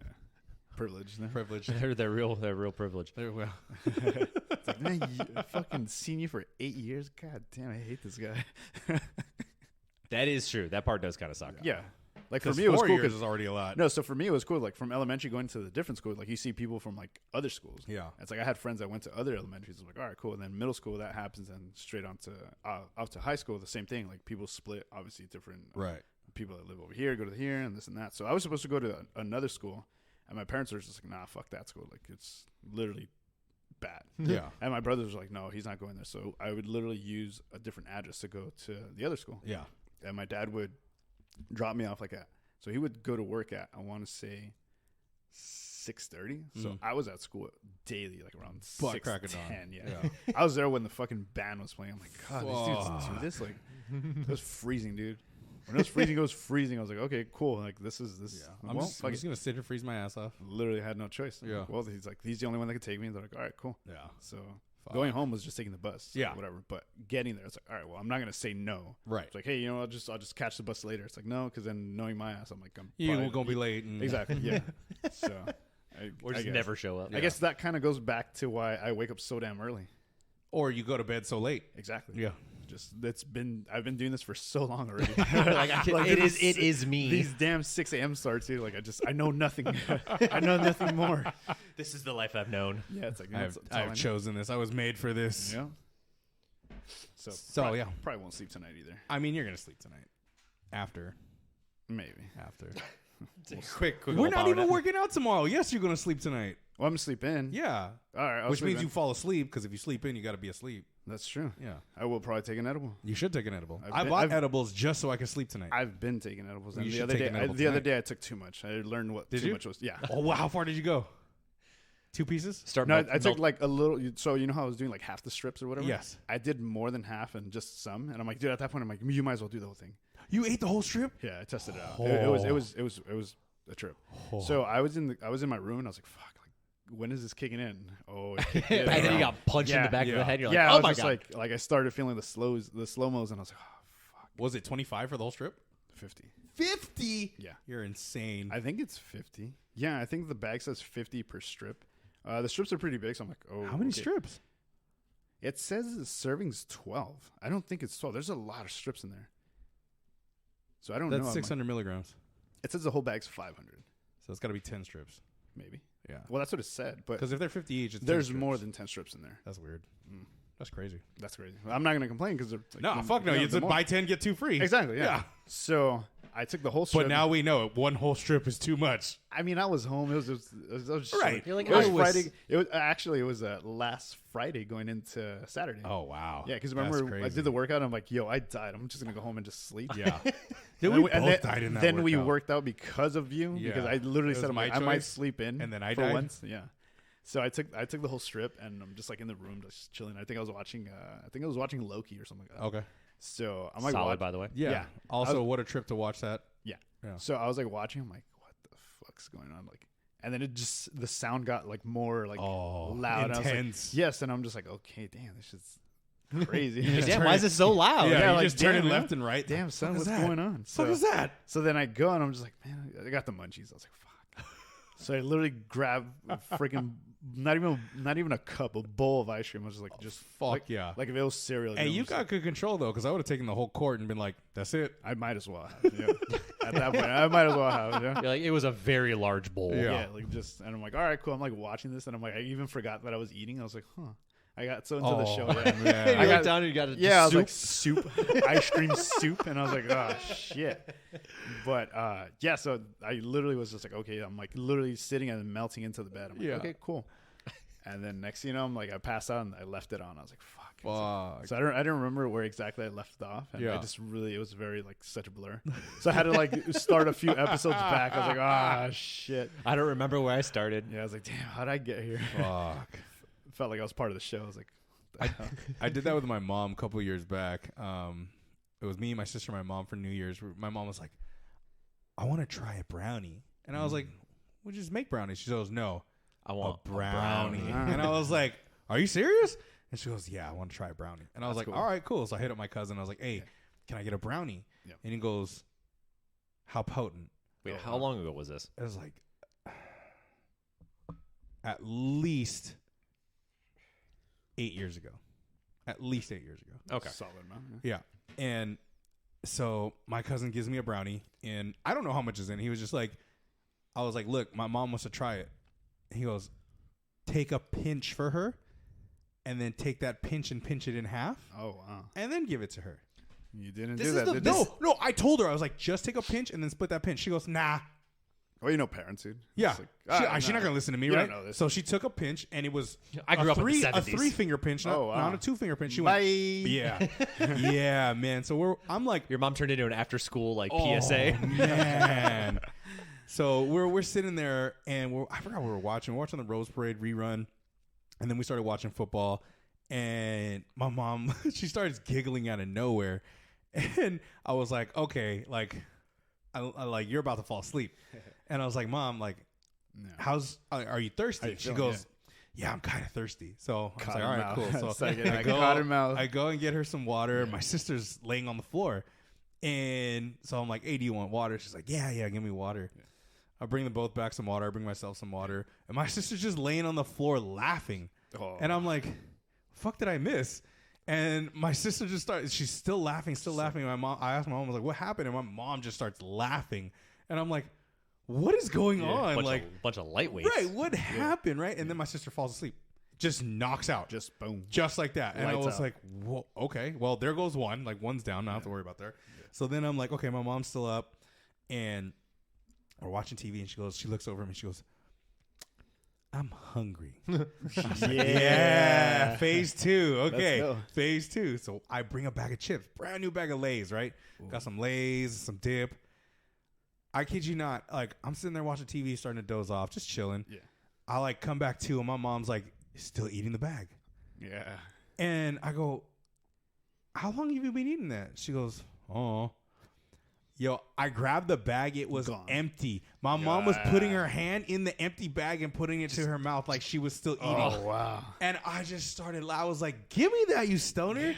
Privilege. No? Privilege. They're real privilege. There we go. It's like, man, I fucking seen you for 8 years. God damn, I hate this guy. That is true. That part does kind of suck. Yeah, like for Because me it was 4 cool. years 'Cause is already a lot. no, so for me it was cool. Like from elementary going to the different schools, like you see people from like other schools. Yeah. It's like I had friends that went to other elementaries. I was like, all right, cool. And then middle school that happens, and straight on to up to high school, the same thing. Like people split, obviously different. Right. People that live over here go to here and this and that. So I was supposed to go to another school, and my parents were just like, nah, fuck that school. Like it's literally bad. Yeah. And my brothers were like, no, he's not going there. So I would literally use a different address to go to the other school. Yeah. And my dad would drop me off so he would go to work at, I want to say 6:30. So I was at school daily, like around Butt crack of 6:10. dawn. Yeah. I was there when the fucking band was playing. I'm like, God, these dudes do this. Like, it was freezing, dude. When it was freezing, it was freezing. I was like, okay, cool. Like, this is. Yeah. I'm just going to sit here, freeze my ass off. Literally had no choice. Yeah. Like, well, he's the only one that could take me. They're like, all right, cool. Yeah. So going home was just taking the bus. So Yeah. whatever. But getting there, it's like, all right, well, I'm not gonna say no. Right. It's like, hey, you know, I'll just catch the bus later. It's like, no, because then knowing my ass, I'm like, You're going to be late. And exactly. Yeah. So Or I just guess. never show up. I guess that kind of goes back to why I wake up so damn early. Or you go to bed so late. Exactly. Yeah. Just I've been doing this for so long already. It is me. These damn 6 a.m. starts, dude. Like I know nothing. I know nothing more. This is the life I've known. Yeah, it's like I've that's all I know. chosen this. I was made for this. Yeah. So yeah. probably won't sleep tonight either. I mean, you're going to sleep tonight. After. Maybe. Quick. We're not even working out tomorrow. Yes, you're going to sleep tonight. Well, I'm gonna sleep in. Yeah. All right. I'll Which sleep means in. you fall asleep, because if you sleep in, you got to be asleep. That's true. Yeah. I will probably take an edible. You should take an edible. I've been- bought I've- edibles just so I could sleep tonight. I've been taking edibles. You And should the other take day, an edible the other tonight. day I took too much. I learned what Did too you? much was. Yeah. Oh, wow. How far did you go? 2 pieces? Start. No, melt- I took melt- like a little. So you know how I was doing like half the strips or whatever. Yes. I did more than half and just some. And I'm like, dude, at that point, I'm like, you might as well do the whole thing. You ate the whole strip? Yeah, I tested it out. Oh. It was a trip. So I was in my room and I was like, fuck. Like, when is this kicking in? Oh, it kicked in. and then you got punched in the back of Yeah. the head. You're like, Yeah, I oh was my just god. like I started feeling the slow mos and I was like, oh fuck, Was it 25 for the whole strip? 50. 50? Yeah. You're insane. I think it's 50. Yeah, I think the bag says 50 per strip. The strips are pretty big, so I'm like, oh. How many okay. strips? It says the serving's 12. I don't think it's 12. There's a lot of strips in there. So I don't know. That's I'm 600 milligrams. it says the whole bag's 500, So it's got to be 10 strips. maybe. Yeah. Well, that's what it said, but Because if they're 50 each, it's 10 there's strips. more than 10 strips in there. That's weird. That's crazy. That's crazy. I'm not going to complain because No, fuck no. You said buy 10, get 2 free. Exactly, yeah. Yeah. So I took the whole strip. But now we know it. One whole strip is too much. I mean, I was home. It was just Right. You're like, it was I was- Friday. It was actually last Friday going into Saturday. Oh, wow. Yeah, because That's remember I crazy. did the workout. I'm like, yo, I died. I'm just gonna go home and just sleep. Yeah. And Dude, then we and both then- died in that Then we workout. worked out because of you. Yeah. Because I literally It said was my I might choice, sleep in. and then I for died. once. Yeah. So I took the whole strip and I'm just like in the room just chilling. I think I was watching Loki or something like that. Okay. So I'm like Solid, by the way. Yeah. Yeah. Also, what a trip to watch that. Yeah. Yeah. So I was like watching. I'm like, what the fuck's going on? Like, and then the sound got like more like loud. I was Intense. like, yes, and I'm just like, okay, damn, this is crazy. Damn, why is it so loud? Yeah, Yeah, you like, just turning damn, left man. and right. Damn, son, Fuck is what's that? going on? Fuck is that? So then I go and I'm just like, man, I got the munchies. I was like, fuck. So I literally grab a freaking not even a cup, a bowl of ice cream. I was just like, fuck like, yeah. Like if it was cereal. Hey, you got good control though, because I would have taken the whole quart and been like, "That's it." I might as well have. Yeah. At that point, I might as well have. Yeah. You're like, it was a very large bowl. Yeah. Like just, and I'm like, all right, cool. I'm like watching this, and I'm like, I even forgot that I was eating. I was like, huh. I got so into the show. Yeah. Man. You looked down and you got Yeah, I was like soup. ice cream soup, and I was like, oh shit. But yeah, so I literally was just like, okay, I'm like literally sitting and melting into the bed. I'm like, Yeah. okay, cool. And then next thing you know, I'm like, I passed out and I left it on. I was like, fuck. Fuck. So I don't remember where exactly I left off, and I Yeah. just really, it was very like such a blur. So I had to like start a few episodes back. I was like, ah shit. I don't remember where I started. Yeah, I was like, damn, how'd I get here? Fuck. Felt like I was part of the show. I was like, what the hell? I did that with my mom a couple years back. It was me, my sister, my mom for New Year's. My mom was like, "I want to try a brownie," and I was like, "Well, just make brownies." She goes, "No, I want a brownie." brownie. And I was like, "Are you serious?" And she goes, "Yeah, I want to try a brownie." And I was That's like, cool. "All right, cool." So I hit up my cousin. I was like, "Hey, can I get a brownie?" Yeah. And he goes, "How potent?" Wait, Oh, how wow. long ago was this? It was like at least 8 years ago. At least 8 years ago. Okay. Solid amount. Yeah. And so my cousin gives me a brownie, and I don't know how much is in. He was just like, I was like, "Look, my mom wants to try it." He goes, "Take a pinch for her, and then take that pinch and pinch it in half, Oh wow. and then give it to her." You didn't This do is that, the- did this- you? No, I told her. I was like, "Just take a pinch and then split that pinch." She goes, "Nah." Well, you know parents, dude. Yeah. It's like, She's not going to listen to me, You right? don't know this. So she took a pinch, and it was I grew up in the a 70s. 3-finger pinch, not, Oh, wow. not a 2-finger pinch. She Bye. went, yeah. Yeah, man. So I'm like, Your mom turned into an after school like oh, PSA. man. So we're sitting there, and I forgot what we were watching. We're watching the Rose Parade rerun, and then we started watching football. And my mom, she starts giggling out of nowhere, and I was like, okay, like, I like you're about to fall asleep, and I was like, Mom, like, No. are you thirsty? How you She feeling? goes, yeah, I'm kind of thirsty. So I was Cotton like, all right, mouth. cool. So It's like a I go, cotton mouth. I go and get her some water. My sister's laying on the floor. And so I'm like, "Hey, do you want water?" She's like, yeah, give me water. I bring them both back some water. I bring myself some water. And my sister's just laying on the floor laughing. Oh. And I'm like, fuck did I miss? And my sister just starts, she's still laughing. And I asked my mom, I was like, what happened? And my mom just starts laughing. And I'm like, what is going on? Bunch of lightweights. Right, what happened, right? And then my sister falls asleep. Just knocks out. Just boom. Just like that. And I Lights was out. like, whoa, okay. Well, there goes one. Like, one's down. Not have to worry about there. So then I'm like, okay, my mom's still up. And we're watching TV. And she looks over at me. She goes, I'm hungry. Yeah. Phase 2. Okay. Let's go. Phase 2. So I bring a bag of chips. Brand new bag of Lay's, right? Got some Lay's, some dip. I kid you not. Like, I'm sitting there watching TV, starting to doze off, just chilling. Yeah. I like come back to, and my mom's like, still eating the bag. Yeah. And I go, how long have you been eating that? She goes, oh. Yo, I grabbed the bag. It was Gone. empty. My mom was putting her hand in the empty bag and putting it to her mouth like she was still eating. Oh wow. And I just started, I was like, give me that, you stoner.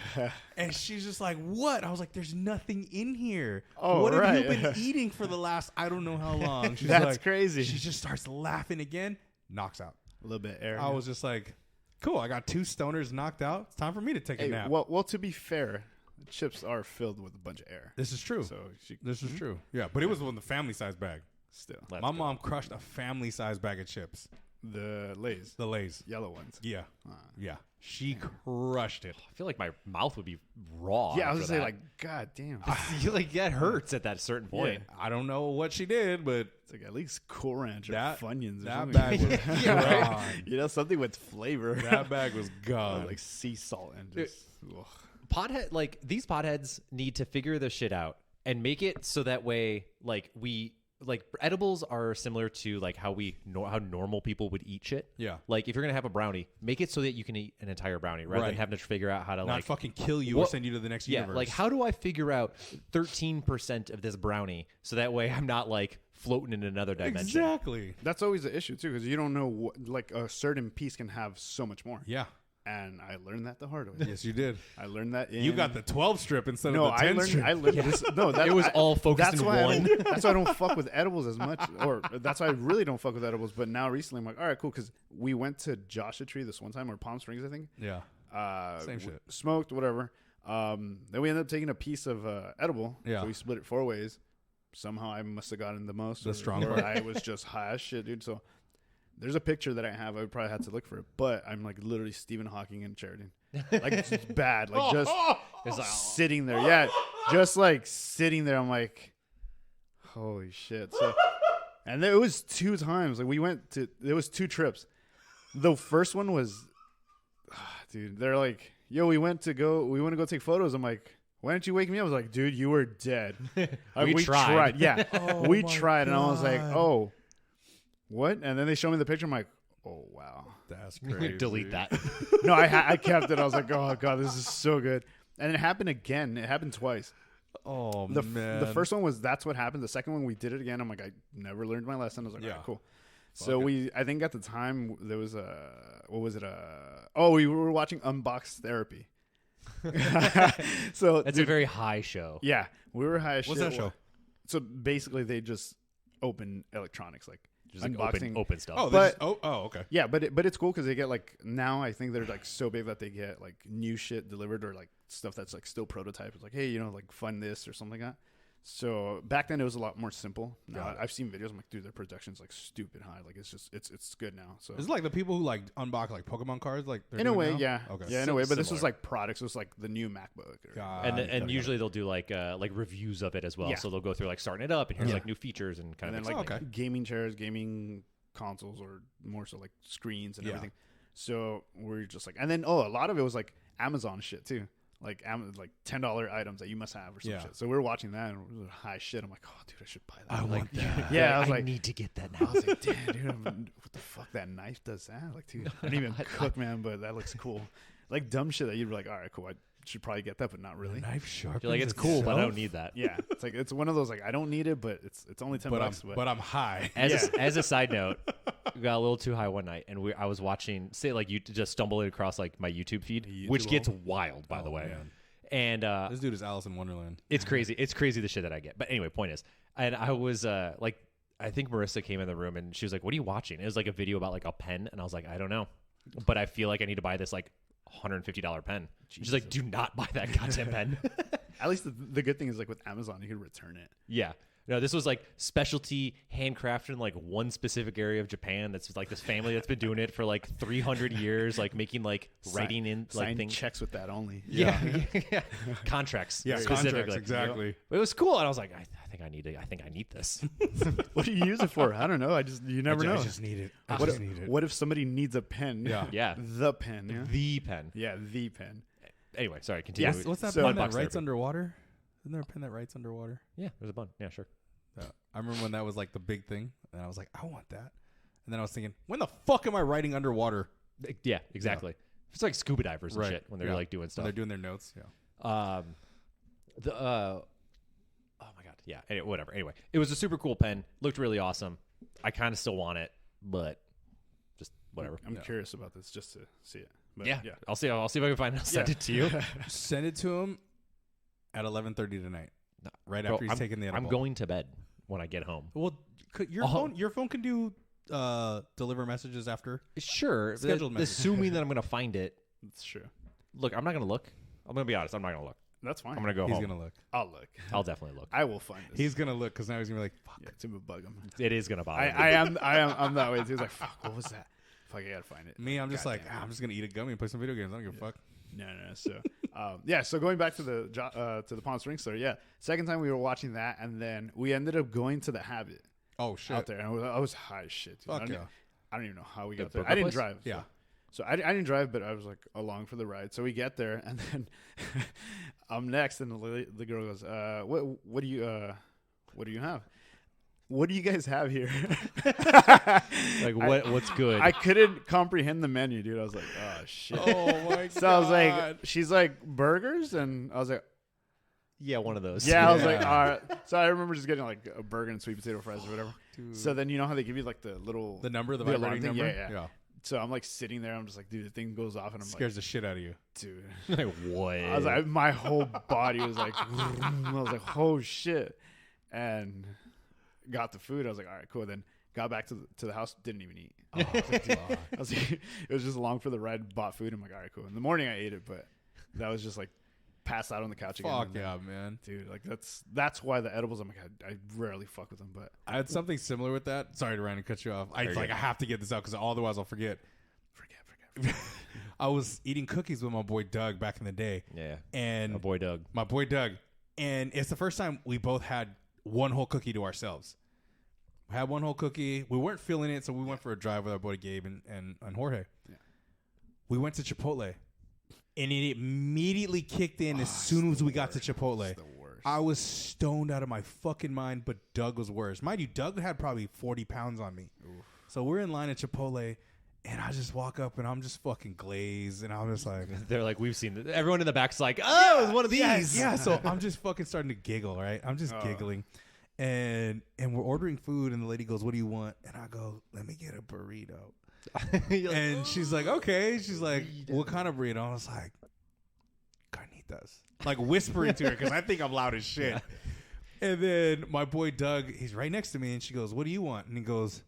And she's just like, what? I was like, there's nothing in here. Oh, what have you right. been eating for the last, I don't know how long? She's That's like, crazy. She just starts laughing again, knocks out. A little bit air. I was just like, cool. I got 2 stoners knocked out. It's time for me to take a Hey, nap. well, to be fair, the chips are filled with a bunch of air. This is true. So she, This is true. Yeah, but it was in the family size bag. still Let's My go. mom crushed a family size bag of chips. the Lay's, The Lay's. yellow ones. Yeah. Ah. Yeah. She crushed it. I feel like my mouth would be raw. Yeah, I was after gonna say that. like, god damn. like that hurts at that certain point. I don't know what she did, but It's like at least Cool Ranch or that Funyuns or that something. bag was Yeah, gone. You know, something with flavor. That bag was gone. like sea salt and just. ugh. Pothead, like these potheads need to figure this shit out and make it so that way, like edibles are similar to like how how normal people would eat shit. Yeah. Like if you're gonna have a brownie, make it so that you can eat an entire brownie rather than Right. having to figure out how to Not like fucking kill you or what- send you to the next yeah, universe. like how do I figure out 13% of this brownie so that way I'm not like floating in another dimension. Exactly. That's always the issue too, because you don't know what, like a certain piece can have so much more. Yeah. And I learned that the hard way. Yes, you did. I learned that. You got the 12 strip instead No, of the 10 strip. I learned this. No, It was all focused that's in why one. That's why I don't fuck with edibles as much, or that's why I really don't fuck with edibles. But now recently, I'm like, all right, cool, because we went to Joshua Tree this one time, or Palm Springs, I think. Yeah. Same shit. Smoked, whatever. Then we ended up taking a piece of edible. Yeah. So we split it 4 ways. Somehow I must have gotten the most. The strong or one. I was just high as shit, dude. So there's a picture that I have. I would probably have to look for it, but I'm like literally Stephen Hawking and Sheridan. Like it's bad. Like just sitting there. Yeah. Just like sitting there. I'm like, holy shit. So, and it was 2 times. Like there was 2 trips. The first one was, dude, they're like, yo, we want to go take photos. I'm like, why didn't you wake me up? I was like, dude, you were dead. We tried. Yeah. We my tried. And I was like, God. oh, what? And then they show me the picture. I'm like, oh, wow. That's crazy. Delete that. No, I kept it. I was like, oh, God, this is so good. And it happened again. It happened twice. Oh, The first one was that's what happened. The second one, we did it again. I'm like, I never learned my lesson. I was like, Yeah. all right, cool. So I think at the time there was we were watching Unbox Therapy. So That's a very high show. yeah, we were high as shit. What's that show? So basically they just open electronics, like Just like unboxing. open stuff. Oh, But- okay. Yeah, but it's cool because they get like now I think they're like so big that they get like new shit delivered or like stuff that's like still prototype. It's like, hey, like fund this or something like that. So back then it was a lot more simple. Now Got it. I've seen videos. I'm like, dude, their production's like stupid high. Like it's just it's good now. So Is it like the people who like unbox like Pokemon cards? Like they're in a doing way, now? yeah, Okay. yeah, in a way. But this was Similar. like products. It was like the new MacBook. Or, Got And it. and usually they'll do like reviews of it as well. Yeah. So they'll go through like starting it up and here's like new features and kind and of then like explain. okay. gaming chairs, gaming consoles, or more so like screens and Yeah. everything. So we're just like, and then a lot of it was like Amazon shit too. Like like $10 items that you must have or some Yeah. shit. So we were watching that and we were high shit. I'm like, oh, dude, I should buy that. I like, want that. yeah, I was like, need to get that I now. was like, damn, dude, what the fuck? That knife does that? Like, dude, I didn't even cook, man, but that looks cool. Like dumb shit that you'd be like, all right, cool, I should probably get that, but not really. Knife sharp. You're like, it's cool, but I don't need that. Yeah, it's like it's one of those like I don't need it, but it's only $10. But I'm high. As a side note, we got a little too high one night, and I was watching. Say like you just stumbled across like my YouTube feed, which YouTube gets wild, by the Oh, way. man. And This dude is Alice in Wonderland. it's crazy. It's crazy the shit that I get. But anyway, point is, and I was like, I think Marissa came in the room and she was like, "What are you watching?" It was like a video about like a pen, and I was like, "I don't know," but I feel like I need to buy this like $150 pen. She's like, "Do not buy that goddamn pen." At least the good thing is like with Amazon, you can return it. Yeah. No, this was like specialty handcrafted in like one specific area of Japan. That's like this family that's been doing it for like 300 years, like making like writing in like Sign things. checks with that only. Yeah. Contracts. Yeah, specifically. contracts, exactly. But it was cool, and I was like, I think I need this. What do you use it for? I don't know. You never know. I just need it. I what, just if, need it. what if somebody needs a pen? Yeah. Yeah. The pen. Yeah. The pen. Yeah, the pen. Anyway, sorry. Continue. Yes. What's that So- pen that Unbox writes therapy. underwater? Isn't there a pen that writes underwater? Yeah, there's a bun. Yeah, sure. I remember when that was like the big thing, and I was like, I want that. And then I was thinking, when the fuck am I writing underwater? Yeah, exactly. It's like scuba divers and Right. shit when they're Yeah. like doing When stuff. they're doing their notes. Yeah. Oh my god, yeah. Anyway, whatever. Anyway, it was a super cool pen. Looked really awesome. I kind of still want it, but just whatever. I'm curious about this just to see it. But Yeah, I'll see. I'll see if I can find it. I'll send it to you. Send it to him at 11:30 tonight. Right Bro, after he's taking the edible. I'm going to bed when I get home. Well, your phone can do deliver messages after. Sure, Scheduled message. assuming that I'm going to find it. That's true. Look, I'm not going to look. I'm going to be honest. I'm not going to look. That's fine. I'm going to go He's home. gonna look. I'll look. I'll definitely look. I will find this. He's gonna look because now he's gonna be like, fuck. yeah, to bug him. It is going to bother me. I'm that way too. He's like, fuck, what was that? Fuck, I gotta find it. Me, I'm just like, Goddamn. I'm just gonna eat a gummy and play some video games. I don't give a fuck. No. So, yeah. So going back to the Palm Springs story, yeah. Second time we were watching that, and then we ended up going to the Habit Oh shit. out there, and I was high as shit. Dude. Fuck yeah. I don't even know how we The got there. burger I didn't place? drive. Yeah. So I didn't drive, but I was like along for the ride. So we get there, and then I'm next, and the girl goes, "What do you have? What do you guys have here?" Like, what's good? I couldn't comprehend the menu, dude. I was like, "Oh shit." Oh my god. So I was like, she's like, burgers? And I was like, yeah, one of those. yeah, I was like, Yeah. all right. So I remember just getting like a burger and sweet potato fries or whatever. Dude. So then you know how they give you like the little the number, the the vibrating alarm number. thing? Yeah. So I'm like sitting there. I'm just like, dude, the thing goes off, and I'm Scares the shit out of you. dude. Like what? I was like, my whole body was like, I was like, oh shit, and got the food. I was like, all right, cool. Then got back to the house, didn't even eat. Oh, fuck. I was like, it was just along for the ride. Bought food. I'm like, all right, cool. In the morning, I ate it, but that was just like passed out on the couch again. Fuck And then, yeah, man. dude. Like that's why the edibles. I'm like, I rarely fuck with them, but I had something similar with that. Sorry to Ryan cut you off. I Very good. I have to get this out because otherwise I'll forget. forget. I was eating cookies with my boy Doug back in the day, Yeah. and My boy Doug. and it's the first time we both had one whole cookie to ourselves. We had one whole cookie. We weren't feeling it, so we went for a drive with our boy Gabe and Jorge. Yeah. We went to Chipotle, and it immediately kicked in as soon as we got to Chipotle. It's the worst. I was stoned out of my fucking mind, but Doug was worse. Mind you, Doug had probably 40 pounds on me. Oof. So we're in line at Chipotle, and I just walk up, and I'm just fucking glazed, and I'm just like... They're like, we've seen this. Everyone in the back's like, oh, it's one of these. Yeah, so I'm just fucking starting to giggle, right? I'm just giggling. And we're ordering food, and the lady goes, what do you want? And I go, let me get a burrito. And she's like, okay. She's like, what kind of burrito? I was like, carnitas. Like whispering to her because I think I'm loud as shit. Yeah. And then my boy Doug, he's right next to me, and she goes, what do you want? And he goes,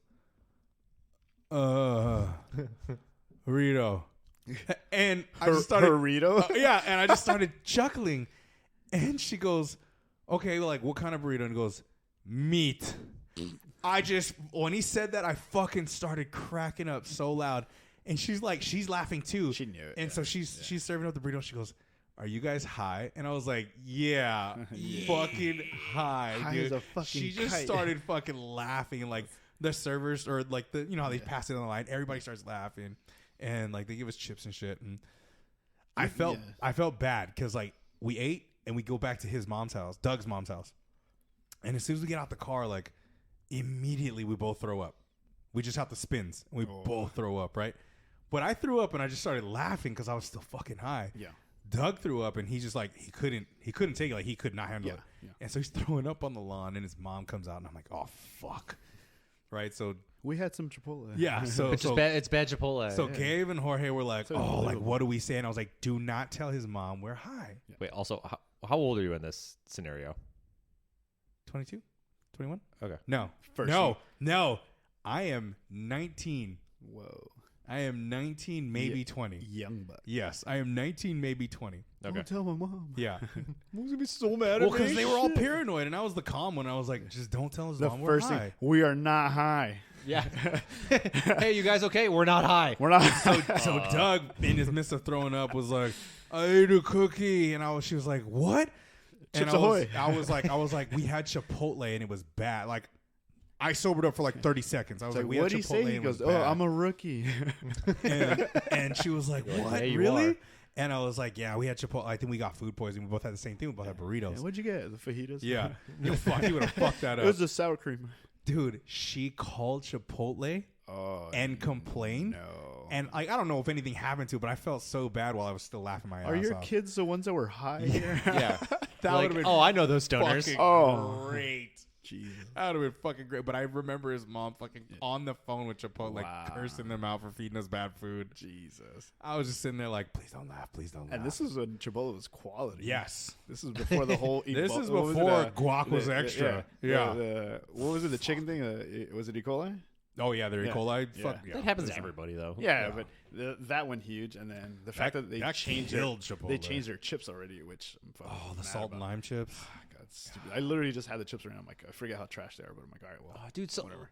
burrito. And I just started... burrito? Yeah, and I just started chuckling. And she goes, okay, like, what kind of burrito? And he goes, meat. When he said that, I fucking started cracking up so loud. And she's laughing too. She knew it. And so she's serving up the burrito. She goes, are you guys high? And I was like, yeah, fucking high, High dude. as a fucking She just kite. started fucking laughing. And like the servers or like how they pass it on the line, everybody starts laughing. And like they give us chips and shit. And I felt bad because like we ate and we go back to his mom's house, Doug's mom's house. And as soon as we get out the car, like immediately we both throw up. We just have the spins and we both throw up, right? But I threw up and I just started laughing because I was still fucking high. Yeah. Doug threw up and he just like he couldn't take it, like he could not handle it. Yeah. And so he's throwing up on the lawn and his mom comes out and I'm like, oh fuck. Right? So We had some Chipotle. yeah, so It's bad Chipotle. So Yeah. Gabe and Jorge were like, So oh, like unbelievable. what do we say? And I was like, do not tell his mom we're high. Wait, also, how old are you in this scenario? 22? 21? Okay. No. First No. I am 19. Whoa. I am 19, maybe 20. Young buck. Yes, I am 19, maybe 20. Okay. Don't tell my mom. Yeah. Mom's gonna be so mad Well, because they were all paranoid, and I was the calm one. I was like, just don't tell his The mom first we're thing, high. we are not high. Yeah. Hey, you guys okay? We're not high. We're not. So Doug, in his midst of throwing up, was like, I ate a cookie. And she was like, what? And Chips Ahoy. I was like, we had Chipotle, and it was bad. Like, I sobered up for like 30 seconds. I was like, we had what did he Chipotle, say? He and it was goes, oh, bad. I'm a rookie. and she was like, You're like, what, yeah, you really? are. And I was like, yeah, we had Chipotle. I think we got food poisoning. We both had the same thing. We both had burritos. What'd you get? The fajitas? Yeah. You would have fucked that It up. was the sour cream. Dude, she called Chipotle Oh, and complained. no. And like, I don't know if anything happened to, but I felt so bad while I was still laughing my Are ass your off. kids the ones that were high? Yeah. That Like, would have been oh, I know those stoners. fucking Oh. great. Jesus. That would have been fucking great. But I remember his mom fucking on the phone with Chipotle, Wow. cursing them out for feeding us bad food. Jesus. I was just sitting there like, please don't laugh. Please don't laugh. And this is when Chipotle was quality. Yes. This is before the whole. This is what was it, before guac was extra. Yeah. What was it? The chicken thing? Was it E. coli? Oh, yeah. They're E. Yeah. coli. Yeah. Fuck yeah. That happens to everybody, though. Yeah, but that went huge, and then the fact that they that changed killed Chipotle. they changed their chips already, which I'm fucking Oh, the mad salt and about. lime chips. God, it's stupid. I literally just had the chips around. I'm like, I forget how trash they are, but I'm like, all right, well, Oh, dude, so whatever.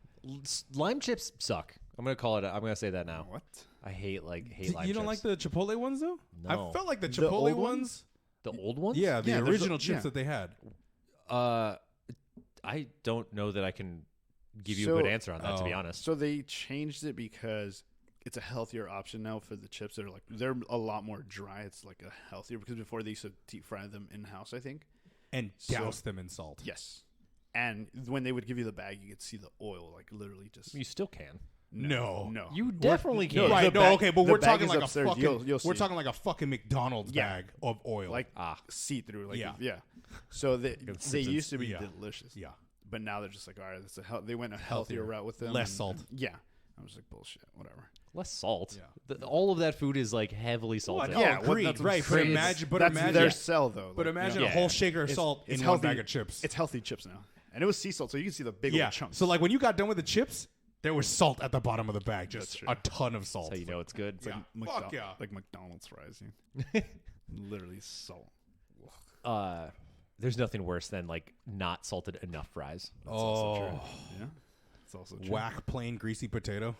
lime chips suck. I'm gonna call it. I'm gonna say that now. What? I hate lime You don't chips. like the Chipotle ones though? No. I felt like the The Chipotle old ones. the old ones? Yeah, the Yeah, there's original a- chips yeah. that they had. I don't know that I can give you a So- good answer on that. To be Oh. honest. So they changed it because it's a healthier option now for the chips. They're a lot more dry. It's like a healthier because before they used to deep fry them in house, I think. And So- douse them in salt. Yes. And when they would give you the bag, you could see the oil, like literally just. You still can. No. no. You definitely can. No, Right, the no, bag- okay, but the we're bag talking is like upstairs. a fucking You'll we're see. talking like a fucking McDonald's Yeah. bag of oil. Like see through, like Yeah. yeah. So they Simpsons. used to be Yeah. delicious. yeah. But now they're just like, all right, they went a healthier Healthier. route with them. Less and- salt. Yeah. I was like, bullshit, whatever. less salt. Yeah. All of that food is like heavily salted. Oh, Yeah, well, agreed, that's right? But crazy. imagine, but That's imagine, their sell though. but like, imagine Yeah. a whole shaker of it's- salt it's in healthy, one bag of chips. It's healthy chips now, and it was sea salt, so you can see the big yeah. old chunks. So like when you got done with the chips, there was salt at the bottom of the bag, just true. a ton of salt. That's how you know it's good. It's like Yeah. Fuck yeah. like McDonald's fries, dude. Literally salt. There's nothing worse than like not salted enough fries. Oh, Yeah, it's also true. whack plain greasy potato.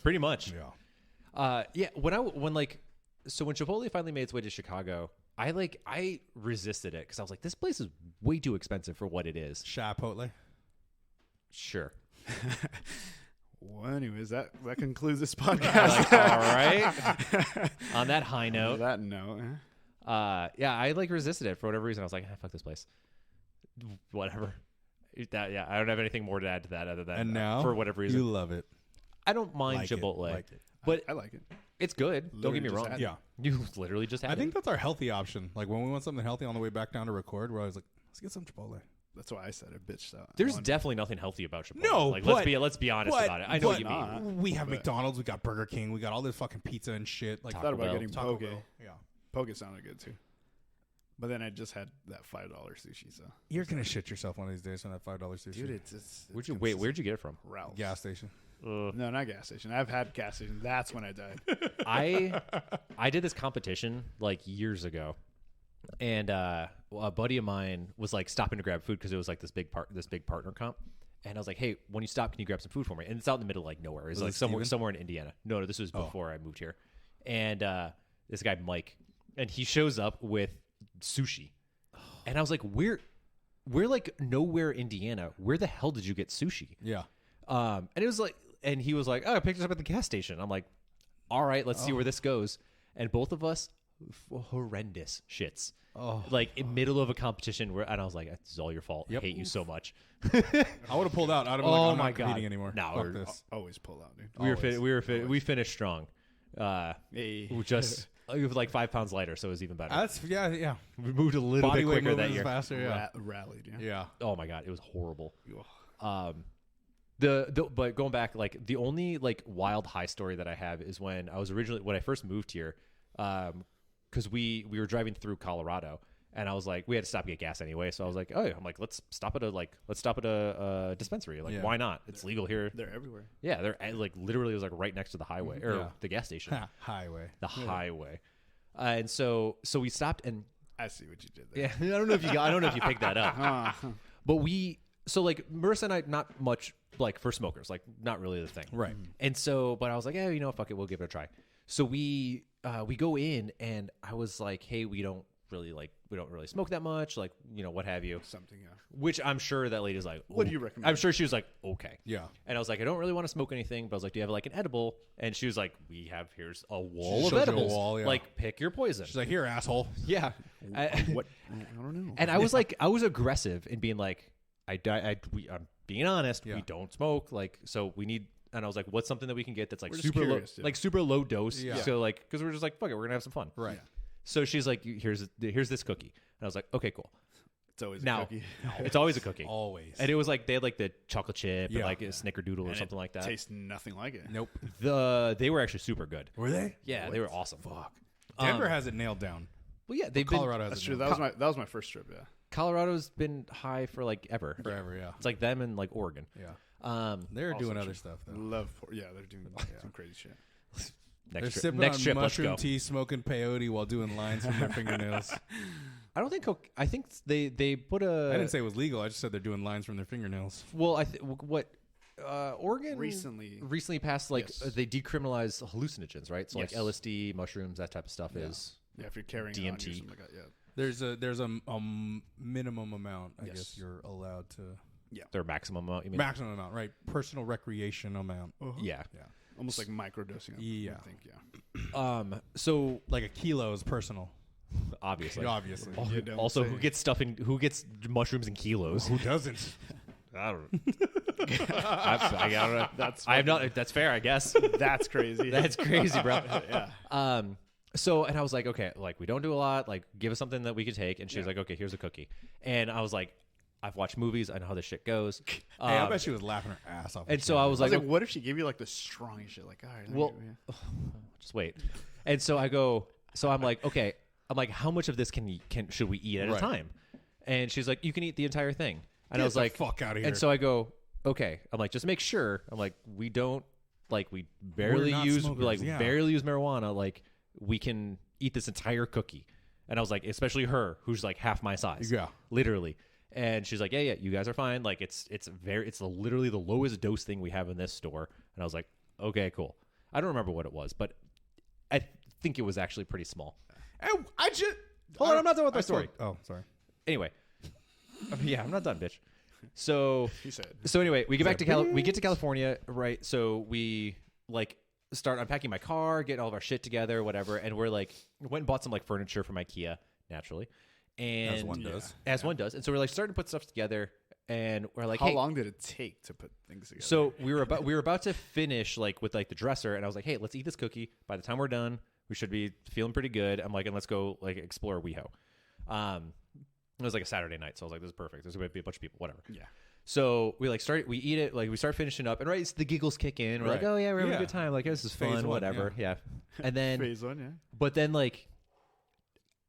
Pretty much. Yeah. Yeah. When Chipotle finally made its way to Chicago, I resisted it because I was like, this place is way too expensive for what it is. Chipotle. Sure. Well, anyways, that concludes this podcast. All right. On that high On note, that note, yeah, I like resisted it for whatever reason. I was like, fuck this place. Whatever. I don't have anything more to add to that other than And now, for whatever reason, you love it. I don't mind Like it, Chipotle, like it. but I like it. it's good. Don't get me Literally just wrong. had it. Yeah. You literally just had I think it. that's our healthy option. Like when we want something healthy on the way back down to record, we're always like, let's get some Chipotle. That's why I said it, bitch. So There's definitely nothing healthy about Chipotle. No, like but- let's be honest about it. I know what you mean. We have McDonald's, we got Burger King, we got all this fucking pizza and shit. Like I thought about Bell. getting Taco poke. Bell. Yeah. Poke sounded good too. But then I just had that $5 sushi, so You're gonna shit yourself one of these days on that $5 sushi. dude, it's Where'd you get it from? Ralph's. Gas station. No, not gas station. I've had gas station. That's when I died. I did this competition like years ago, and a buddy of mine was like stopping to grab food because it was like this big partner comp. And I was like, "Hey, when you stop, can you grab some food for me?" And it's out in the middle of like nowhere. It's Was like it Steven? somewhere in Indiana. No, this was before I moved here. And this guy Mike, and he shows up with sushi, and I was like, "We're like nowhere Indiana. Where the hell did you get sushi?" Yeah. And it was like, and he was like, "Oh, I picked it up at the gas station." I'm like, "All right, let's see where this goes." And both of us, horrendous shits. Oh. Like in middle of a competition, and I was like, "This is all your fault. Yep. I hate you so much." I would have pulled out. I'd have been like, Oh I'm my not competing God. anymore. No, Fuck we're- this. Always pull out, dude. We finished strong. Hey. We just it was like 5 pounds lighter, so it was even better. That's yeah. We moved a little Body bit weight quicker that movement is year. faster. Yeah. Rallied, yeah. Yeah. Oh my god, it was horrible. Ugh. But going back, like the only like wild high story that I have is when I first moved here, because we were driving through Colorado, and I was like, we had to stop to get gas anyway, so I was like, let's stop at a dispensary, like Yeah. why not? It's legal here. They're everywhere. Yeah, they're like literally it was like right next to the highway or Yeah. the gas station, Highway. the highway, and so we stopped and I see what you did there. yeah, I don't know if you picked that up. But like Marissa and I, not much like for smokers, like not really the thing. Right. And so, but I was like, yeah, fuck it, we'll give it a try. So we go in, and I was like, hey, we don't really smoke that much, like, what have you. Something, yeah. Which I'm sure that lady's like, What do you "Okay." recommend? I'm sure she was like, okay. Yeah. And I was like, I don't really want to smoke anything, but I was like, do you have like an edible? And she was like, here's a wall She of showed you a edibles. wall, yeah. Like, pick your poison. She's like, here, asshole. Yeah. What? I don't know. And I was like, I was aggressive in being like, I'm being honest. Yeah. We don't smoke. Like, so we need. And I was like, what's something that we can get that's like We're just super low, curious, dude. like super low dose. Yeah. So like, because we're just like, fuck it, we're gonna have some fun. Right. Yeah. So she's like, here's this cookie, and I was like, okay, cool. It's always Now, a cookie. it's always a cookie. Always. And it was like they had like the chocolate chip and Yeah. like a snickerdoodle or And something like that. Tastes nothing like it. Nope. They were actually super good. Were they? Yeah, they were awesome. Fuck. Denver Um, has it nailed down. Well, yeah, they've been. Colorado has That's it true. nailed That was my first trip. Yeah. Colorado's been high for like ever. forever. Yeah. It's like them and like Oregon. Yeah. They're Also doing true. other stuff though. Yeah, they're doing some crazy shit. They're Next trip, sipping next on trip, let's mushroom go. tea, smoking peyote while doing lines from their fingernails. I don't think. I think they put a. I didn't say it was legal. I just said they're doing lines from their fingernails. Well, what Oregon Recently passed like yes. they decriminalized hallucinogens, right? So Yes. like LSD, mushrooms, that type of stuff is. Yeah, if you're carrying it on you or DMT. something like that, yeah. There's a minimum amount. I Yes. guess you're allowed to. Their maximum amount. You mean? Maximum amount, right? Personal recreation amount. Yeah. Yeah. Almost like microdosing. Yeah. I think, yeah. So Like a kilo is personal. obviously. Obviously. You don't Also, say. who gets mushrooms in kilos? Who doesn't? I don't know. I don't know. I'm not. That's fair, I guess. That's crazy. That's crazy, bro. yeah. So, and I was like, okay, like we don't do a lot. Like, give us something that we could take. And she was like, okay, here's a cookie. And I was like, I've watched movies. I know how this shit goes. Hey, I bet she was laughing her ass off. And so I was I was like, like, what if she gave you like the strongest shit? Like, all right, well, just wait. And so I go, so I'm like, okay. I'm like, how much of this should we eat at a time? And she's like, you can eat the entire thing. And I was like, fuck out of here. And so I go, okay. I'm like, just make sure. I'm like, we barely use barely use marijuana. Like, we can eat this entire cookie. And I was like, especially her, who's like half my size. Yeah. Literally. And she's like, yeah, you guys are fine. Like, it's literally the lowest dose thing we have in this store. And I was like, okay, cool. I don't remember what it was, but I think it was actually pretty small. And I just Hold on, I'm not done with my story. Oh, sorry. Anyway, yeah, I'm not done, bitch. So He said. So anyway, we get back to we get to California, right? So we like start unpacking my car, get all of our shit together, whatever, and we're like went and bought some like furniture from IKEA, naturally, and As one does. one does. And so we're like starting to put stuff together, and we're like, How hey, long did it take to put things together? So we were about to finish like with like the dresser, and I was like, hey, let's eat this cookie. By the time we're done, we should be feeling pretty good. I'm like, and let's go like explore WeHo. It was like a Saturday night, so I was like, this is perfect. There's going to be a bunch of people, whatever. Yeah. So we eat it, like we start finishing up, and right, it's the giggles kick in. We're like, oh yeah, we're having a good time. Like, this is Phase fun, one, whatever. Yeah. And then, Phase 1, yeah. but then like,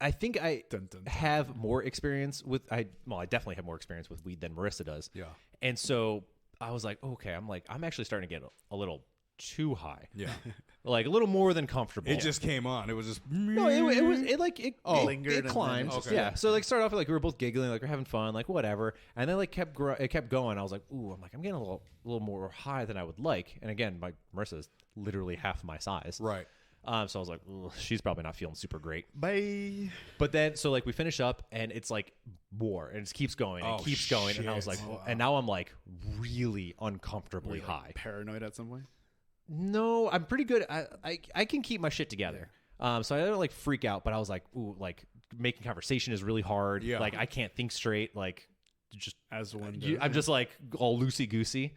I think I Dun, dun, dun. have more experience with, I definitely have more experience with weed than Marissa does. Yeah. And so I was like, okay, I'm actually starting to get a little too high. Yeah. Like a little more than comfortable. It just came on. It was just No, it lingered it and climbed. then Okay. Yeah. So like started off like we were both giggling, like we're having fun, like whatever. And then like it kept going. I was like, ooh, I'm getting a little more high than I would like. And again, my Marissa is literally half my size. right. So I was like, ugh, she's probably not feeling super great. Bye. But then so like we finish up and it's like more and it keeps going and Oh, keeps going. And I was like, shit. and now I'm like really uncomfortably high. Paranoid at some point? No, I'm pretty good. I can keep my shit together. So I don't like freak out, but I was like, ooh, like making conversation is really hard. Yeah. Like I can't think straight. Like just As one does. I'm just like all loosey goosey.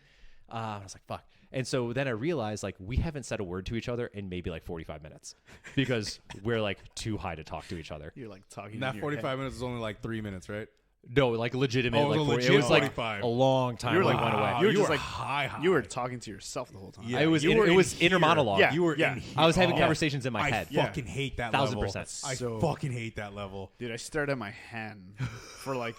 I was like, fuck. And so then I realized like we haven't said a word to each other in maybe like 45 minutes because we're like too high to talk to each other. You're like talking And that in your 45 head. minutes is only like 3 minutes, right? No, like legitimate. Oh, like it was a 40 legit it was like 45. a long time. You were like like, went away. you were you just were like high. You were talking to yourself the whole time. Yeah. It was You were it in was inner here. monologue. Yeah. You were Yeah. in here. I was having Oh. conversations in my I head. fucking hate that 1000%. level. I So- fucking hate that level. Dude, I stared at my hand for like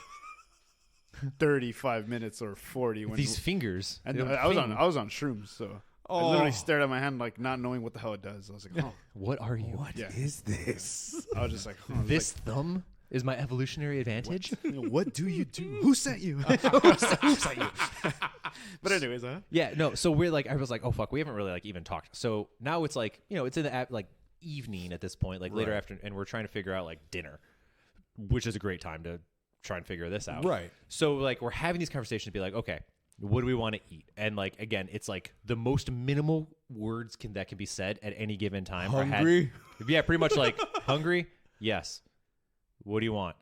35 minutes or 40 when These fingers. and they don't I was ping. on shrooms, so I literally stared at my hand like not knowing what the hell it does. I was like, oh, What are you? What is this? I was just like, oh, This thumb is my evolutionary advantage. what do you do? Who sent you? But anyways, Yeah, no. So we're like, I was like, oh fuck, we haven't really like even talked. So now it's like, it's in the like evening at this point, like later Right. after, and we're trying to figure out like dinner, which is a great time to try and figure this out. Right. So like we're having these conversations to be like, okay, what do we want to eat? And like again, it's like the most minimal words that can be said at any given time. are had- Hungry? yeah, pretty much like hungry. Yes. What do you want?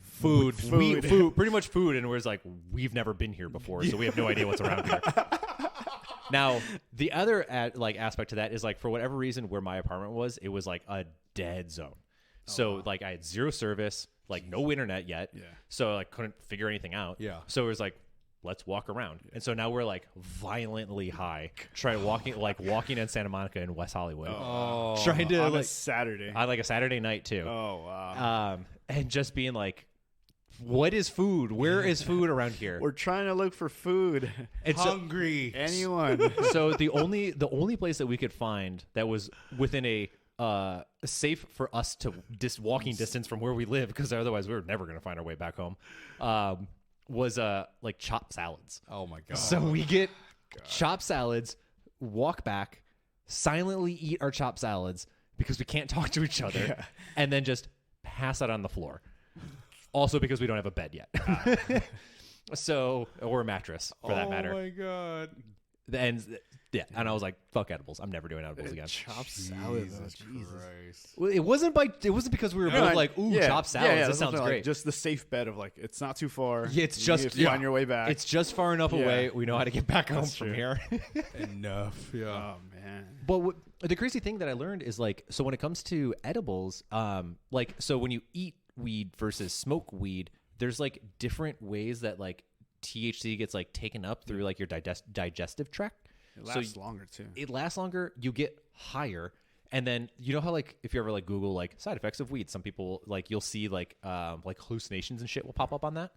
Food. Food, pretty much food, and we're just like, we've never been here before, so we have no idea what's around here. Now, the other aspect to that is like for whatever reason, where my apartment was, it was like a dead zone. So like I had zero service, like no internet yet. Yeah. So I couldn't figure anything out. Yeah. So it was like, let's walk around. And so now we're like violently high, walking in Santa Monica and West Hollywood, trying to on a like Saturday. on like a Saturday night too. Oh wow. And just being like, what is food? Where is food around here? We're trying to look for food. And so, Hungry. Anyone? so the only place that we could find that was within a safe for us to walking distance from where we live, because otherwise we were never going to find our way back home, was like chopped salads. Oh my god. So we get chopped salads, walk back, silently eat our chopped salads because we can't talk to each other, and then just pass out on the floor. Also because we don't have a bed yet. So, or a mattress for that matter. Oh my god. And yeah, and I was like, fuck edibles. I'm never doing edibles again. Chopped salad. Though. Jesus Jesus. Christ. Well, it wasn't because we were both like, ooh, chopped salads. Yeah, this sounds like, great. just the safe bet of like it's not too far. Yeah, it's You just need to find your way back. It's just far enough away. We know how to get back home That's from true. here. Enough. Yeah. oh man. But the crazy thing that I learned is like, so when it comes to edibles, like, so when you eat weed versus smoke weed, there's like different ways that like THC gets like taken up through like your digestive tract. It lasts longer too. It lasts longer. You get higher. And then you know how like if you ever like Google like side effects of weed, some people like you'll see like hallucinations and shit will pop up on that.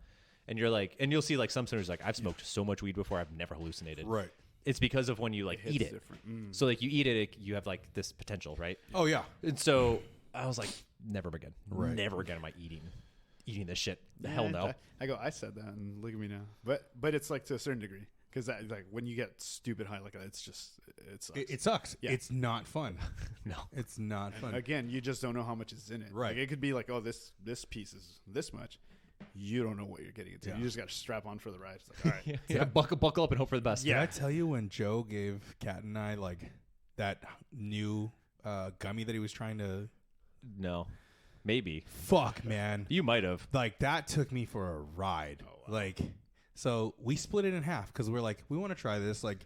And you're like, and you'll see like some centers like I've smoked so much weed before I've never hallucinated. Right. It's because of when you like eat it. So like you eat it, you have like this potential, right? Oh yeah. And so I was like, never again. Right. Never again am I eating this shit. Hell no. I said that, and look at me now. But it's like to a certain degree, because like when you get stupid high like that, it's just it sucks. It sucks. Yeah. It's not fun. No, it's not fun. Again, you just don't know how much is in it. Right. Like, it could be like, oh, this piece is this much. You don't know what you're getting into. Yeah. You just got to strap on for the ride. It's like, all right. yeah. Buckle up and hope for the best. Did I tell you when Joe gave Kat and I like that new gummy that he was trying to? No, maybe. Fuck, man. You might have. Like that took me for a ride. Oh, wow. Like, so we split it in half because we're like, we want to try this. Like,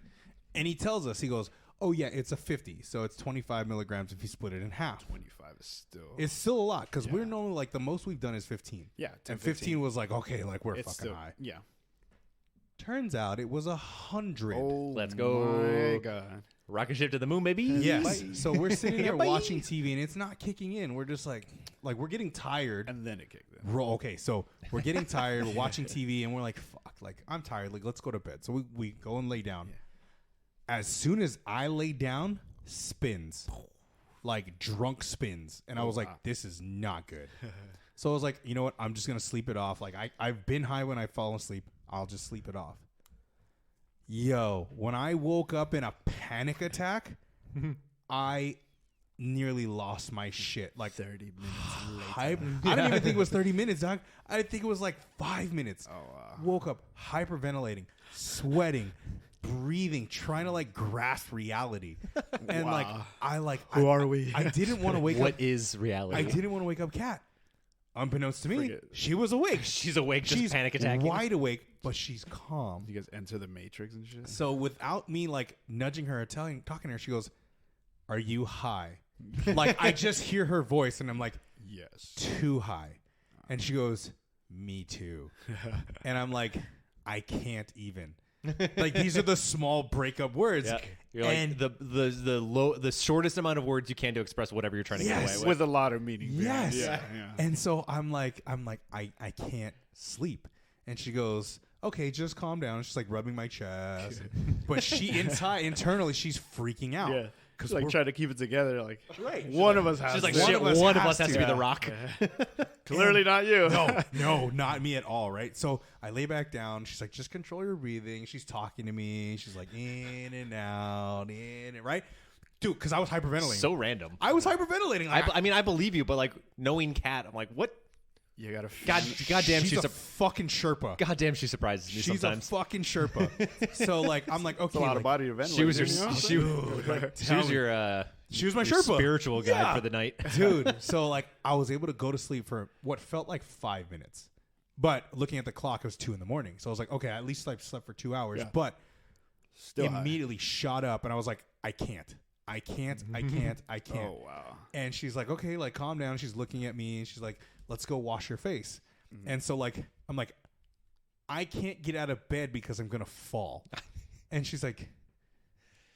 and he tells us, he goes, "Oh yeah, it's a 50, so it's 25 milligrams if you split it in half." 25 is still. It's still a lot because we're normally like the most we've done is 15. Yeah, 10, and 15 was like, okay, like we're it's fucking still, high. Yeah. Turns out it was 100. Oh, Let's go. My God. Rocket ship to the moon, baby. Yes. Bye. So we're sitting there Bye. watching TV and it's not kicking in. We're just like we're getting tired. And then it kicked in. Okay, so we're getting tired. We're watching TV and we're like, fuck, like I'm tired. Like let's go to bed. So we go and lay down. Yeah. As soon as I lay down, spins. Like drunk spins. And I was like, this is not good. So I was like, you know what? I'm just going to sleep it off. Like I've been high when I've fallen asleep. I'll just sleep it off. Yo, when I woke up in a panic attack, I nearly lost my shit. Like 30 minutes I later. don't even think it was 30 minutes, dog. I think it was like 5 minutes. Oh, wow. Woke up hyperventilating, sweating, breathing, trying to like grasp reality. And Wow. Who are we? I didn't want to wake up. What is reality? I didn't want to wake up Kat. Unbeknownst to me, Forget- she was awake. She's awake, just She's panic attacking. wide awake, but she's calm. You guys enter the Matrix and shit? So without me like nudging her or talking to her, she goes, "Are you high?" Like I just hear her voice and I'm like, Yes. "Too high." And she goes, "Me too." And I'm like, "I can't even." Like these are the small breakup words. Yeah. You're like And- the shortest amount of words you can to express whatever you're trying to get Yes. away with. With a lot of meaning. behind Yes. it. Yeah. And so I'm like, I can't sleep. And she goes, "Okay, just calm down." She's like rubbing my chest. But she internally, she's freaking out. Yeah. Because Like trying to keep it together. Like, Right. one of us has She's like, to. shit, one of us has to be the rock. Clearly not you. no, not me at all, right? So I lay back down. She's like, just control your breathing. She's talking to me. She's like, in and out, in and right? Dude, because I was hyperventilating. So random. I was hyperventilating. Like, I mean, I believe you, but like knowing Kat, I'm like, what? You gotta. Goddamn, she's a fucking Sherpa. goddamn, she surprises me She's sometimes. a fucking Sherpa. So like, I'm like, okay. It's a lot like, of body to ventilate. She was your you know? she was your she was my your Sherpa. spiritual guide Yeah. for the night. Dude. So like, I was able to go to sleep for what felt like 5 minutes, but looking at the clock, it was 2 a.m. So I was like, okay, at least I slept for 2 hours. Yeah. But Still high. immediately shot up, and I was like, I can't. Oh wow. And she's like, okay, like calm down. She's looking at me and she's like, let's go wash your face. And so like, I'm like, I can't get out of bed because I'm going to fall. And she's like,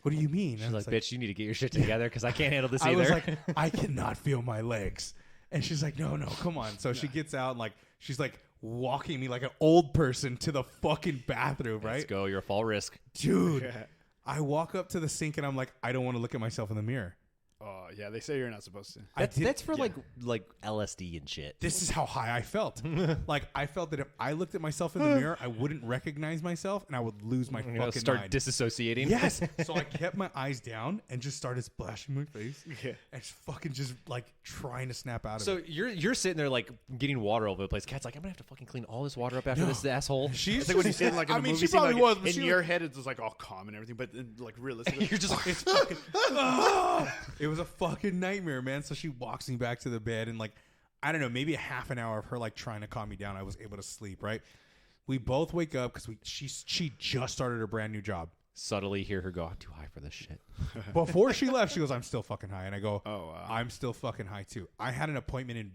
what do you mean? She's And I like, was bitch, you need to get your shit together because I can't handle this I either. was like, I cannot feel my legs. And she's like, no, come on. So she gets out and like, she's like walking me like an old person to the fucking bathroom, right? Let's go. You're a fall risk. Dude, I walk up to the sink and I'm like, I don't want to look at myself in the mirror. Oh yeah, they say you're not supposed to. That's for like LSD and shit. This is how high I felt. Like I felt that if I looked at myself in the mirror, I wouldn't recognize myself and I would lose my You know, fucking start mind. disassociating. Yes. So I kept my eyes down and just started splashing my face. Yeah. And just fucking just like trying to snap out of So it. you're sitting there like getting water all over the place. Kat's like, I'm gonna have to fucking clean all this water up after this asshole. She's It's like when you see it like in I a mean, movie she scene, probably like, was, but in she your head it's just like all calm and everything, but like realistically, You're just like, It's fucking, it was a fucking nightmare, man. So she walks me back to the bed and like, I don't know, maybe a half an hour of her like trying to calm me down. I was able to sleep, right? We both wake up because she just started her brand new job. subtly hear her go, I'm too high for this shit. Before she left, she goes, I'm still fucking high. And I go, Oh, wow. I'm still fucking high too. I had an appointment in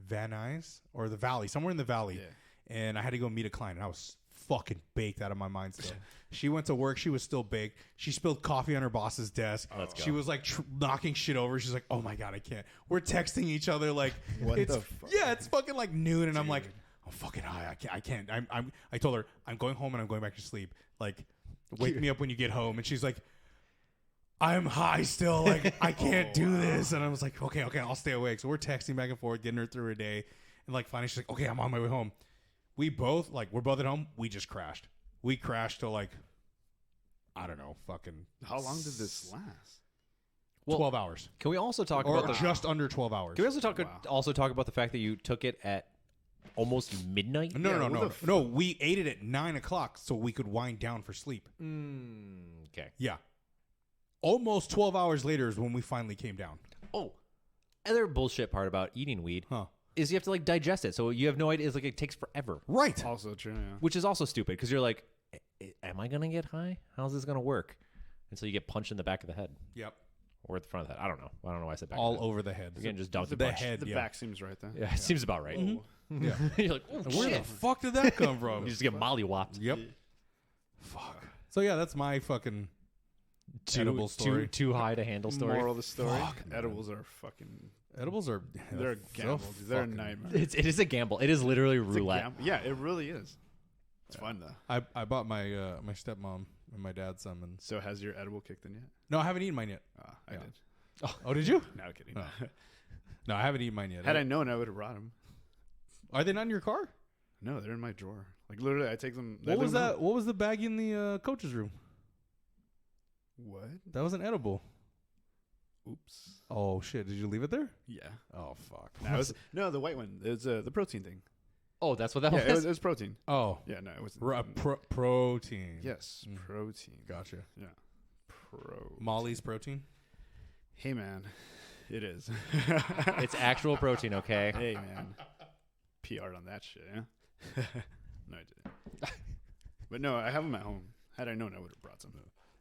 Van Nuys or the Valley, somewhere in the Valley. Yeah. and I had to go meet a client, and I was fucking baked out of my mind still. She went to work. She was still baked. She spilled coffee on her boss's desk. Let's go. She was like knocking shit over. She's like, oh my God, I can't. We're texting each other like, What it's, the fuck? yeah, it's fucking like noon. And I'm like, I'm fucking high. I can't. I told her, I'm going home and I'm going back to sleep. Like, wake me up when you get home. And she's like, I'm high still. Like, I can't do this. And I was like, okay, I'll stay awake. So we're texting back and forth, getting her through her day. And like, finally, she's like, okay, I'm on my way home. We're both at home. We just crashed. We crashed to like, I don't know, fucking. How long did this last? 12 hours. Can we also talk Or about just under 12 hours. Can we also talk about the fact that you took it at almost midnight? No. We ate it at 9 o'clock so we could wind down for sleep. Okay. Yeah. Almost 12 hours later is when we finally came down. Oh, other bullshit part about eating weed Huh. is you have to like digest it, so you have no idea. It's like it takes forever, Right. Also true. Yeah. which is also stupid because you're like, am I gonna get high? How's this gonna work? Until you get punched in the back of the head Yep. or at the front of the head. I don't know why I said back. All of the head. over the head. You're getting just dunked the a bunch. head. The Yeah. back seems right there. Yeah, it seems about right. Yeah. You're like, oh, Where shit. the fuck did that come from? You just get mollywopped. Yep. Fuck. So yeah, that's my fucking edible Too story. too high to handle story. Moral of the story: Fuck, man. edibles are fucking. Edibles are They're a so gamble. Dude. They're a fucking- nightmare. It is a gamble. It is literally It's a roulette. gamble. Yeah, it really is. It's fun though. I bought my my stepmom and my dad some, and So has your edible kicked in yet? no, I haven't eaten mine yet. I Yeah. did. Oh, did you? No kidding. Oh. No, I haven't eaten mine yet. Had I known, I would have brought them. Are they not in your car? No, they're in my drawer. Like literally, I take them. What was that? What was the bag in the coach's room? What? That was an edible. Oops. Oh shit! Did you leave it there? Yeah. Oh fuck. No, the white one. It's the protein thing. Oh, that's what that Yeah, was. it was protein. Oh, Yeah, no, it was protein. Yes, Mm. protein. Gotcha. Yeah. Molly's protein. Hey man, it is. It's actual protein, okay? Hey man, PR'd on that shit. Yeah. No, I didn't. But no, I have them at home. Had I known, I would have brought some.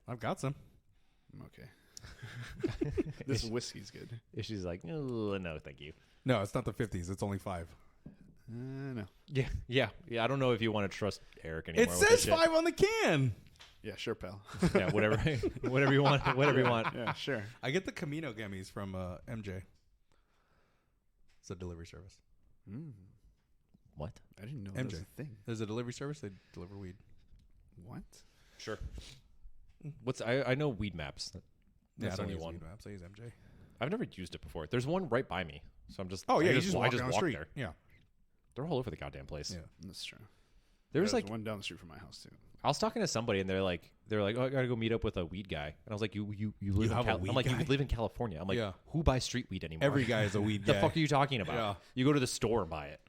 I've got some. Okay. This whiskey's good. She's like, oh, no, thank you. No, it's not the 50s. It's only 5. No. Yeah. I don't know if you want to trust Eric anymore. It with says this shit. 5 on the can. Yeah, sure, pal. Yeah, whatever you want. Whatever you want. Yeah, sure. I get the Camino gummies from MJ. It's a delivery service. Mm. What? I didn't know that was MJ. a thing. There's a delivery service. They deliver weed. What? Sure. I know Weed Maps. Yeah, That's I the don't only use one. weed maps. I use MJ. I've never used it before. There's one right by me, so I'm just. Oh yeah, I you just walk down the street. there. Yeah. They're all over the goddamn place. Yeah. That's true. There's There's like one down the street from my house too. I was talking to somebody and they're like, oh, I gotta go meet up with a weed guy, and I was like, you live in have a weed I'm like, guy? you live in California. I'm like, Yeah. who buys street weed anymore? Every guy is a weed The guy. fuck are you talking about? Yeah. You go to the store and buy it.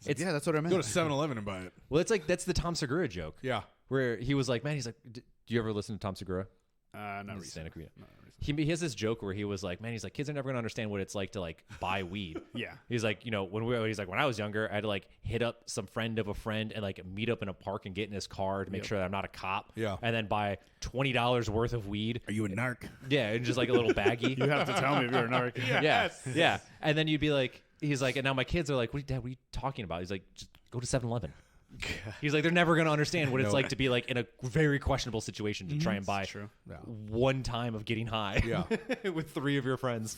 It's Yeah, that's what I meant. Go to 7-Eleven and buy it. well, it's like that's the Tom Segura joke Yeah. where he was like, man, he's like, do you ever listen to Tom Segura? Not He's a recently. stand-up comedian. Not recently. He has this joke where he was like, man, he's like, kids are never gonna understand what it's like to like buy weed. Yeah. He's like, you know, when I was younger, I had to like hit up some friend of a friend and like meet up in a park and get in his car to make sure that I'm not a cop. Yeah. And then buy $20 worth of weed. Are you a narc? Yeah, and just like a little baggie. You have to tell me if you're a narc. Yeah. And then you'd be like, he's like, and now my kids are like, Dad, what are you talking about? He's like, just go to 7-Eleven. He's like, they're never going to understand what it's like to be like in a very questionable situation to try and buy True. Yeah. one time of getting high Yeah. with 3 of your friends.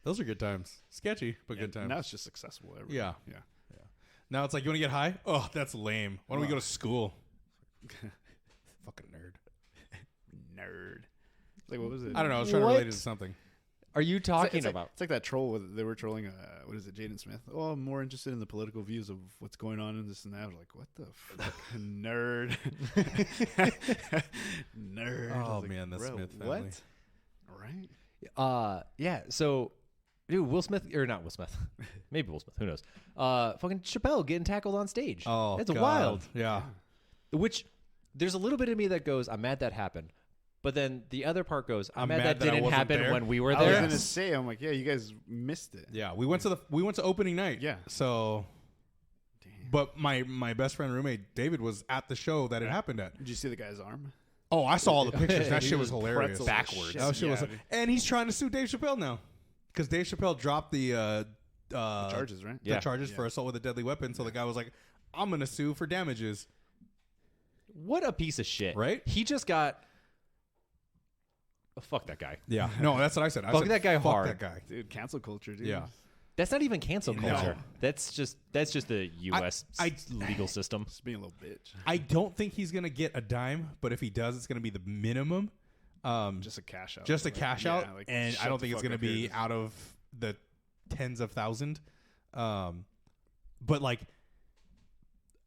Those are good times. Sketchy, but good times. Now it's just accessible everywhere. Yeah. Yeah. Now it's like, you want to get high? Oh, that's lame. Why don't we go to school? Fucking nerd. Nerd. Like, what was it? I don't know. I was trying to relate it to something. Are you It's talking like, about? It's like that troll. They were trolling. What is it? Jaden Smith. Oh, I'm more interested in the political views of what's going on in this and that. I was like, what the fuck, nerd. Nerd. I Oh, was like, man, the bro, Smith family. What? Right. Yeah. So, dude, Will Smith or not Will Smith? Maybe Will Smith. Who knows? Fucking Chappelle getting tackled on stage. Oh, it's God. wild. Yeah. Which there's a little bit of me that goes, I'm mad that happened. But then the other part goes, I'm mad that I didn't wasn't happen there. when we were I was there. gonna say, I'm like, yeah, you guys missed it. Yeah. We went to opening night. Yeah. So, Damn. but my best friend roommate David was at the show that it happened at. Did you see the guy's arm? Oh, I saw all the pictures. That He shit was hilarious. pretzeled Backwards. shit. That shit was, Yeah, dude. and he's trying to sue Dave Chappelle now because Dave Chappelle dropped the charges, right? The charges for assault with a deadly weapon. So the guy was like, I'm going to sue for damages. What a piece of shit. Right? He just got... fuck that guy. Yeah. No, that's what I said. I Fuck said, that guy fuck hard. that guy. Dude, cancel culture, dude. Yeah. That's not even cancel No. culture. That's just the U.S. legal system. Just being a little bitch. I don't think he's going to get a dime, but if he does, it's going to be the minimum. Just a cash out. Just a cash out. Like, And I don't think it's going to be here. out of the tens of thousands. But like,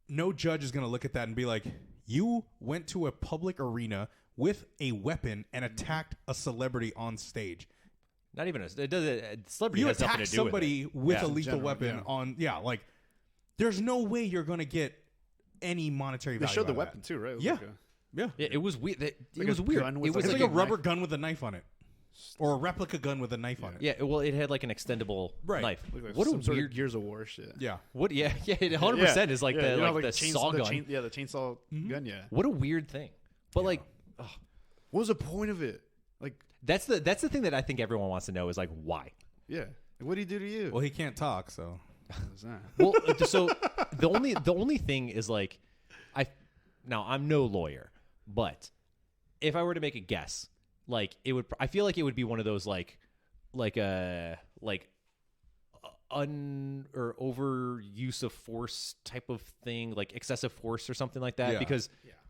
no judge is going to look at that and be like, you went to a public arena with a weapon and attacked a celebrity on stage. Not even a celebrity You has nothing attack to do somebody with Yeah. a lethal General, weapon yeah. on, like, there's no way you're going to get any monetary They value. showed the out of weapon that. too, right? It was Yeah. like Yeah. Yeah, it was weird. It Like was a weird. gun It with was It's like like like a rubber gun with a knife on it. Or a replica gun with a knife on it. yeah. Well, it had like an extendable Right. knife. like What a some sort weird. of Gears of War shit. Yeah. What? Yeah. Yeah. It 100% is like Yeah, the you know, like the saw gun. the chainsaw gun. Yeah. What a weird thing. But like, What was the point of it? Like, that's the thing that I think everyone wants to know is like why. yeah. What did he do to you? Well, he can't talk, so. What was that? Well, so the only thing is like, now I'm no lawyer, but if I were to make a guess, like it would, I feel like it would be one of those like or overuse of force type of thing, like excessive force or something like that. Yeah. Because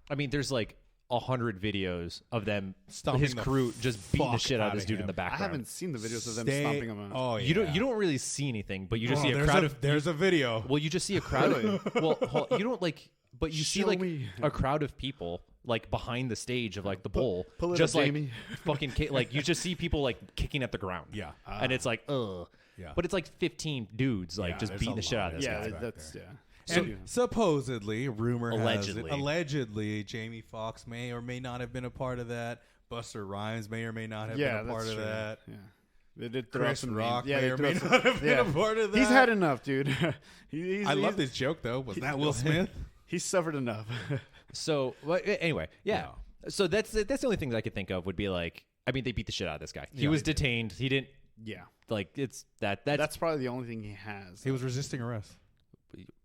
I mean, there's like 100 videos of them, Stomping his the crew just beating the fuck shit out of outta this dude in him. the I background. haven't seen the videos of them Stay- stomping him out. Oh, yeah. You don't really see anything, but you just see a there's crowd of There's a video. well, you just see a crowd. You don't like, but you see Show like me. a crowd of people like behind the stage of like the bowl, pull it just up, like Jamie. fucking like you just see people like kicking at the ground. Yeah. and it's like Yeah. but it's like 15 dudes like Yeah, just there's beating a the shit lot out of of this Yeah, guy. back that's there. yeah. And supposedly, rumor Allegedly. has it, allegedly, Jamie Foxx may or may not have been a part of that. Buster Rhymes may or may not have been a part that's of true. that. Yeah. They did throw out Chris some Rock names. Yeah, may they or threw may out some- not have been a part of that. He's had enough, dude. I love this joke, though. Was that Will Smith? He's suffered enough. So well, anyway, yeah. So that's the only thing that I could think of would be like, I mean, they beat the shit out of this guy. He was detained. He didn't yeah. like it's that's That's probably the only thing he has. He was resisting arrest.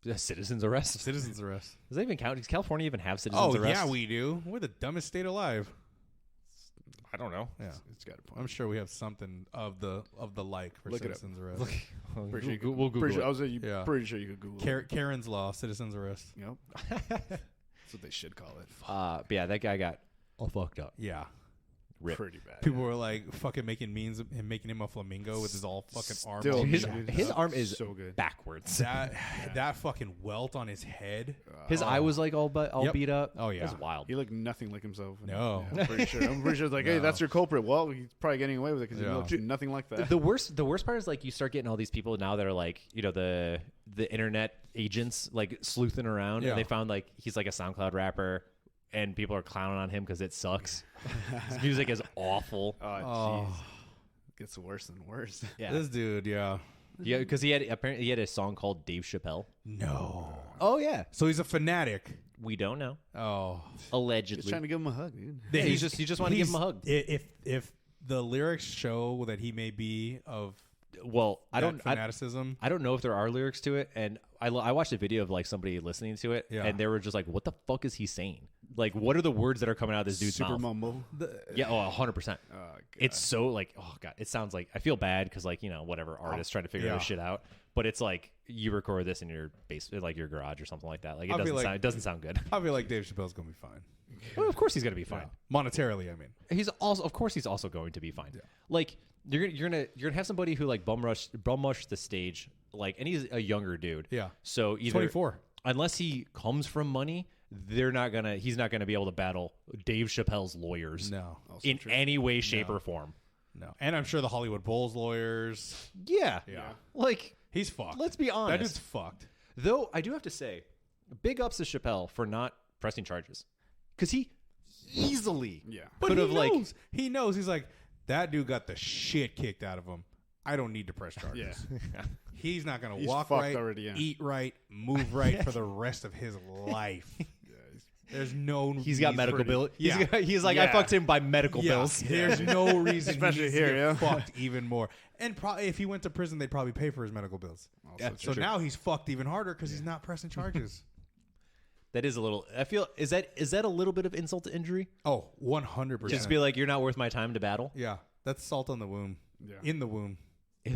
a citizen's arrest. Citizen's arrest. Does that even count? Does California even have citizen's Oh, arrest? yeah, we do. We're the dumbest state alive. I don't know. Yeah. It's got a point. I'm sure we have something of the like for Look it up. citizen's arrest. Pretty sure you could, We'll Google pretty it. sure, I was Yeah. pretty sure you could Google it. Karen's Law, citizen's arrest. Yep. That's what they should call it. But yeah, that guy got all fucked up. Yeah. Rip. Pretty bad. People were like fucking making memes of him making him a flamingo with his all fucking arm. Still, all His, jacked his up. arm is so good. backwards. That fucking welt on his head. His eye was like all Yep. beat up. Oh, yeah. That's wild. He looked nothing like himself. No. Yeah, I'm pretty sure. I'm pretty sure it's like, hey, No. that's your culprit. Well, he's probably getting away with it because Yeah. he looks nothing like that. The worst part is like you start getting all these people now that are like, you know, the internet agents like sleuthing around Yeah. and they found like he's like a SoundCloud rapper and people are clowning on him because it sucks. His music is awful. Oh, Oh. jeez. Gets worse and worse. Yeah, This dude, yeah. yeah, because he had a song called Dave Chappelle. No. Oh yeah, So he's a fanatic. we don't know. Oh. Allegedly, Just trying to give him a hug, dude. Yeah, he just wanted to give him a hug. If the lyrics show that he may be of well, I don't. fanaticism. I don't know if there are lyrics to it, and I watched a video of like somebody listening to it, Yeah. and they were just like, "What the fuck is he saying? Like, what are the words that are coming out of this dude's Super mouth?" mumble. Yeah, 100%. Oh, God. It's so like, oh god, it sounds like I feel bad because like whatever artists trying to figure yeah. this shit out, but it's like you record this in your basement, like your garage or something like that. Like I'll be like- it doesn't sound good. I feel like Dave Chappelle's gonna be fine. Well, of course he's gonna be fine. Monetarily, I mean. He's also going to be fine. Like you're gonna have somebody who like bum rush the stage, like, and he's a younger dude. Yeah. So either 24. unless he comes from money, he's not gonna be able to battle Dave Chappelle's lawyers. No. in any way, shape, or form. No. And I'm sure the Hollywood Bowls lawyers. Yeah. Yeah. Like, He's fucked. let's be honest. That dude's fucked. Though I do have to say, big ups to Chappelle for not pressing charges, because he easily But could he have like knows. He knows. He's like, that dude got the shit kicked out of him. I don't need to press charges. Yeah. He's not going to He's walk fucked right, already, yeah. eat right, move right for the rest of his life. There's no. He's got need medical for- bill. Yeah. He's like, I Yeah. fucked him by medical Yeah. bills. There's no reason Especially he needs here, to get yeah. fucked even more. And probably if he went to prison, they'd probably pay for his medical bills. Also So true. now he's fucked even harder because he's not pressing charges. That is a little. I feel is that a little bit of insult to injury? Oh, 100%. Just be like, you're not worth my time to battle. Yeah, that's salt on the wound. Yeah. In the wound.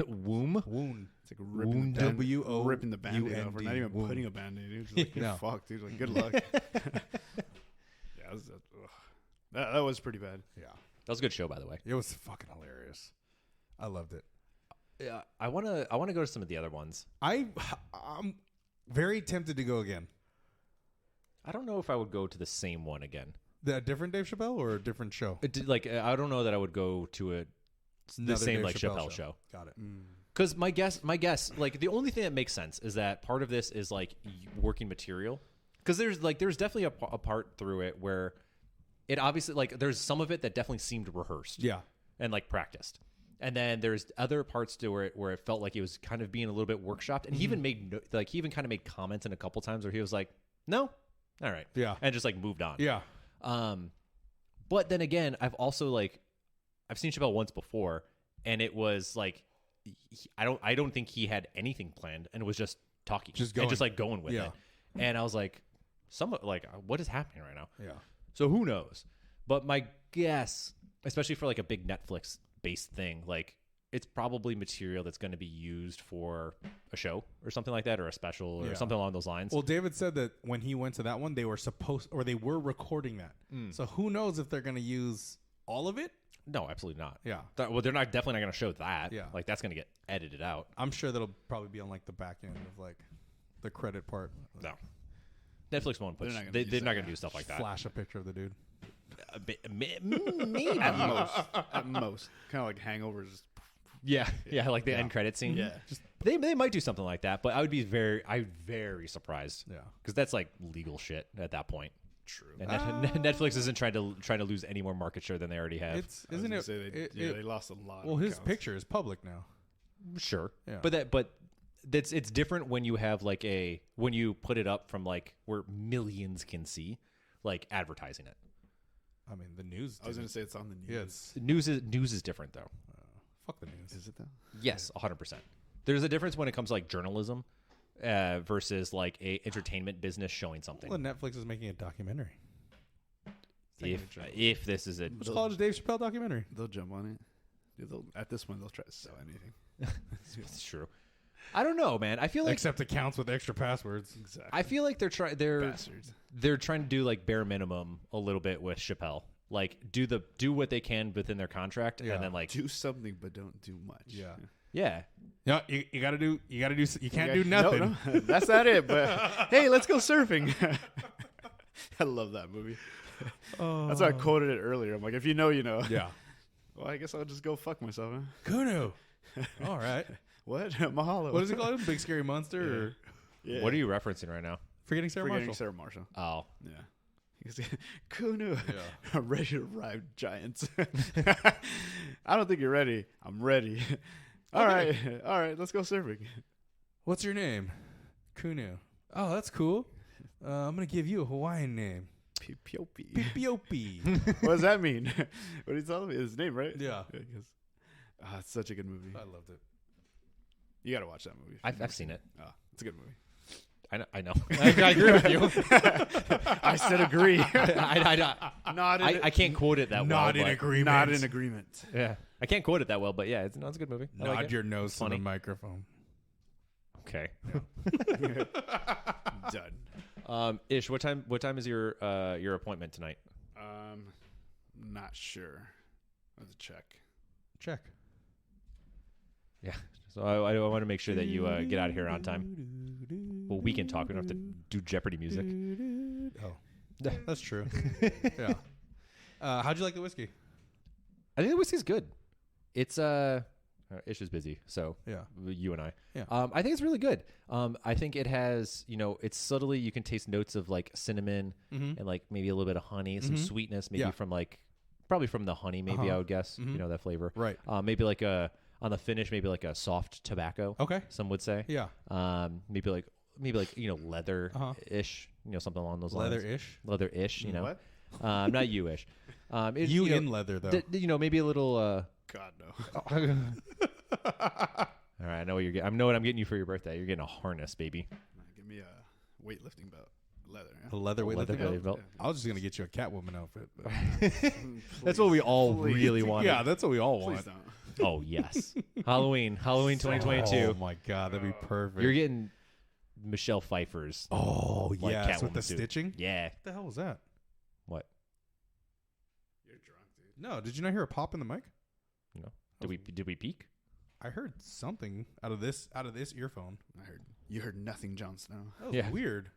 Womb. Wound. It's like ripping Wound. the, band- W-O-U-N-D. ripping the band-aid off. We're not even wound. putting a band-aid. Dude. Just like, No. fuck, dude. Like, good luck. Yeah, that was pretty bad. Yeah. That was a good show, by the way. It was fucking hilarious. I loved it. Yeah, I wanna go to some of the other ones. I'm very tempted to go again. I don't know if I would go to the same one again. A different Dave Chappelle or a different show? I don't know that I would go to the Another same Dave like Chappelle show. Got it. Because my guess, like the only thing that makes sense is that part of this is like working material. Because there's definitely a part through it where it obviously like there's some of it that definitely seemed rehearsed. Yeah. And like practiced. And then there's other parts to it where it felt like it was kind of being a little bit workshopped. And he even kind of made comments in a couple times where he was like, "No, all right," Yeah. and just like moved on. Yeah. But then again, I've seen Chappelle once before, and it was like I don't think he had anything planned and was just talking, Just and just going. like going with Yeah. it. And I was like, what is happening right now? Yeah. So who knows? But my guess, especially for like a big Netflix based thing, like it's probably material that's going to be used for a show or something like that, or a special or Yeah. something along those lines. Well, David said that when he went to that one, they were recording that. So who knows if they're going to use all of it? No, absolutely not. Yeah. Well, they're definitely not going to show that. Yeah. Like that's going to get edited out. I'm sure that'll probably be on like the back end of like the credit part. No. Netflix won't put. They're not gonna They're use not that. going to do stuff like that. Flash a picture of the dude. Maybe. At most. At most. Kind of like hangovers. Yeah, like the end credit scene. Yeah. Just they might do something like that, but I would be very surprised. Yeah. because that's like legal shit at that point. True. And Netflix isn't trying to lose any more market share than they already have. Isn't it? They lost a lot. Well, of his accounts. picture is public now. Sure, Yeah. but it's different when you have like when you put it up from like where millions can see, like advertising it. I mean, the news. I was did going it. to say it's on the news. Yeah, it's News is different though. fuck the news. Is it though? Yes, 100%. There's a difference when it comes to like journalism versus like a entertainment business showing something. Well, Netflix is making a documentary. If this is a Let's call it a Dave Chappelle documentary. They'll jump on it. Dude, at this point, they'll try to sell anything. it's true. I don't know, man. I feel like Except accounts with extra passwords. Exactly. I feel like they're Bastards. trying to do like bare minimum a little bit with Chappelle. Like do what they can within their contract, Yeah. and then like Do something, but don't do much. yeah. No, you gotta do. You can't do nothing. No, that's not it. But hey, let's go surfing. I love that movie. That's why I quoted it earlier. I'm like, if you know, you know. Yeah. Well, I guess I'll just go fuck myself. Huh? Kunu. All right. What? Mahalo. What is it called? Big Scary Monster or Yeah. What are you referencing right now? Forgetting Sarah Forgetting Marshall? Sarah Marshall. Oh, Yeah. He's Kunu. I'm ready to ride giants. I don't think you're ready. I'm ready. All right. Let's go surfing. What's your name? Kunu. Oh, that's cool. I'm gonna give you a Hawaiian name. Piopi. Pipiopi. What does that mean? What are you telling me? His name, right? Yeah. It's such a good movie. I loved it. You got to watch that movie. I've seen it. It's a good movie. I know. I agree with you. I said agree. I can't quote it that well. Not in but- agreement. Not in agreement. Yeah, I can't quote it that well, but yeah, it's a good movie. I Nod like it. your nose to Funny. the microphone. Okay. Done. Ish, what time is your appointment tonight? Not sure. I have to check. Check. Yeah. So I want to make sure that you get out of here on time. Well, we can talk. We don't have to do Jeopardy music. Oh, that's true. Yeah. How'd you like the whiskey? I think the whiskey's good. It's Ish is busy, so Yeah. you and I. Yeah. I think it's really good. I think it has, it's subtly you can taste notes of like cinnamon and like maybe a little bit of honey, some sweetness, maybe Yeah. from like probably from the honey, maybe I would guess. That flavor. Right. Maybe like on the finish, maybe like a soft tobacco. Okay. Some would say. Yeah. Maybe like maybe like leather-ish, something along those lines. Leather-ish, What? Not you-ish. You in leather though. Maybe a little. God no. All right, I know what you're getting. I know what I'm getting you for your birthday. You're getting a harness, baby. Give me a weightlifting belt, leather. A leather weightlifting leather belt. belt. I was just gonna get you a Catwoman outfit. But That's what we all please. really want. yeah, that's what we all Please want. don't. Oh yes, Halloween 2022. Oh my god, that'd be perfect. You're getting Michelle Pfeiffer's. Oh like yes, with Catwoman the suit. stitching. Yeah. What the hell was that? What? You're drunk, dude. No, did you not hear a pop in the mic? No. Did we peek? I heard something out of this earphone. You heard nothing, Jon Snow. That was Yeah. weird.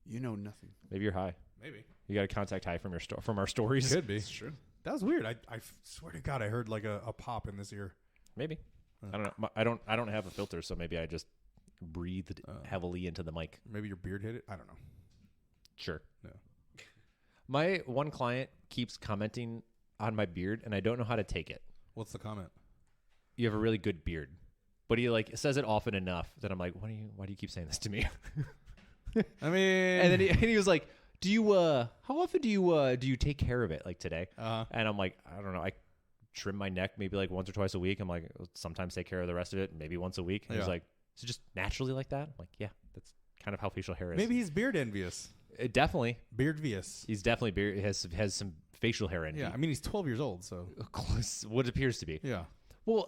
You know nothing. Maybe you're high. Maybe You got a contact high from from our stories. could be. It's true. That was weird. I swear to God, I heard like a pop in this ear. Maybe. I don't know. I don't have a filter, so maybe I just breathed heavily into the mic. Maybe your beard hit it. I don't know. Sure. No. My one client keeps commenting on my beard, and I don't know how to take it. What's the comment? You have a really good beard, but he like says it often enough that I'm like, why do you keep saying this to me? I mean, and then he was like, do you how often do you take care of it like today? And I'm like, I don't know. I trim my neck maybe like once or twice a week. I'm like, sometimes take care of the rest of it maybe once a week. And he's like, is it just naturally like that? I'm like, yeah, that's kind of how facial hair is. maybe he's beard envious. Definitely. Beardvious. He's definitely beard has some facial hair envy. Yeah, I mean he's 12 years old, so What appears to be. yeah. Well,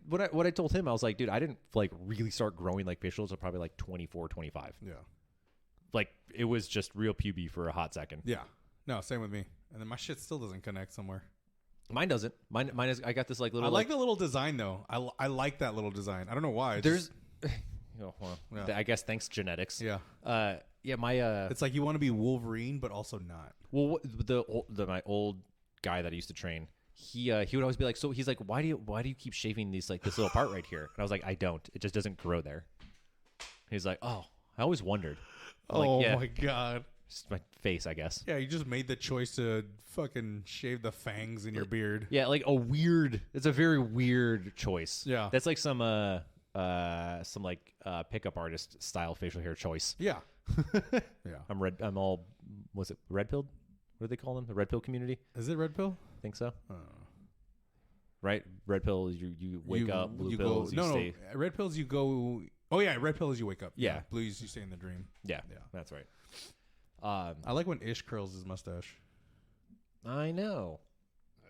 what I told him, I was like, dude, I didn't like really start growing like facials until probably like 24, 25. Yeah. Like it was just real puby for a hot second. Yeah. No, same with me. And then my shit still doesn't connect somewhere. Mine doesn't. Mine is. I got this like little. I like the little design though. I like that little design. I don't know why. It's There's. just- Yeah. I guess thanks genetics. yeah. Yeah. My. It's like you want to be Wolverine, but also not. Well, my old guy that I used to train. He would always be like, so he's like, why do you keep shaving this little part right here? And I was like, I don't. It just doesn't grow there. He's like, oh, I always wondered. I'm like, yeah, my god. it's my face, I guess. Yeah, you just made the choice to fucking shave the fangs in your beard. Yeah, like it's a very weird choice. Yeah. That's like some pickup artist style facial hair choice. Yeah. Yeah. I'm all, was it red pilled? What do they call them? The red pill community? Is it red pill? Think so? Right? Red pill is you wake up, blue you pills, go, you no, stay. no. Red pills you go. Oh yeah, red pill is you wake up. Yeah. Blues you stay in the dream. Yeah, Yeah. that's right. I like when Ish curls his mustache. I know. I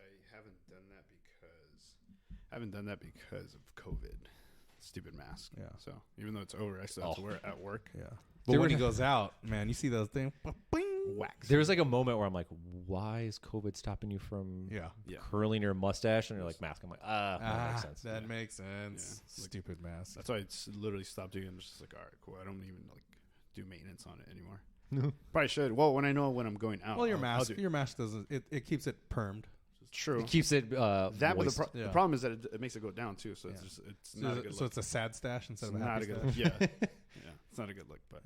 haven't done that because of COVID. Stupid mask. Yeah. So even though it's over, I still have to wear it at work. Yeah. But when he goes out, man, you see those things. Wax. There was like a moment where I'm like, why is COVID stopping you from Yeah. curling your mustache? And you're like, mask. I'm like, that makes sense. That makes sense. Yeah. Stupid mask. That's why I literally stopped doing it. I'm just like, all right, cool. I don't even like do maintenance on it anymore. Probably should. Well, when I'm going out. Well, your I'll mask doesn't. It keeps it permed. True. It keeps it But moist. the problem is that it makes it go down too. So it's not a good So look. it's a sad stash instead It's of a not happy a good stash. look. Yeah. Yeah. It's not a good look, but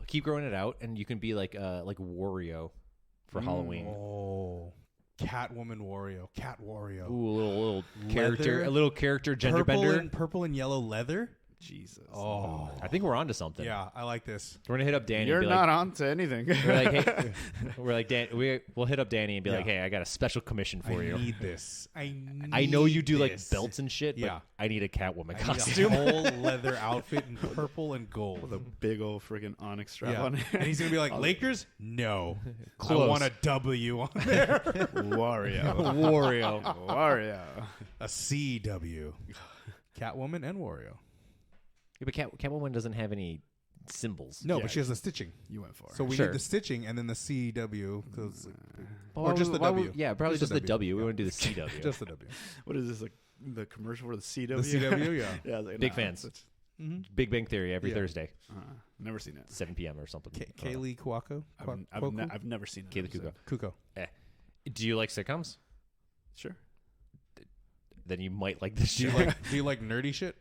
Keep growing it out, and you can be like Wario for Halloween. Oh, Catwoman Wario, Cat Wario. Ooh, Leather, a little character gender bender. Purple and yellow leather. Jesus. Oh, I think we're onto something. yeah, I like this. We're gonna hit up Danny. You're and be not like, on to anything. We're like, hey, we're like, Dan, we'll hit up Danny and be like, Yeah. hey, I got a special commission for I you. need this. I know you do like this. belts and shit, but Yeah. I need a Catwoman I need costume. a whole leather outfit in purple and gold. With a big old freaking onyx strap Yeah. on it. And he's gonna be like, Lakers? No. Close. I want a W on there. Wario. Wario. Wario. A CW. Catwoman and Wario. Yeah, but Catwoman doesn't have any symbols. No, Yeah. but she has the stitching. You went for it. So we Sure. need the stitching and then the CW. Well, Or just the why W. would- Yeah, probably just the W. We want to do the CW. Just the W. What is this, like the commercial for the CW? The CW, yeah. Yeah, I was like, Big nah, fans. that's- Big Bang Theory every Yeah. Thursday, never seen it. 7 p.m. or something. Kaylee Cuoco? I've never seen it. Kaylee Kuko. Kuko. Do you like sitcoms? Sure. Then you might like this Do you show. like nerdy shit?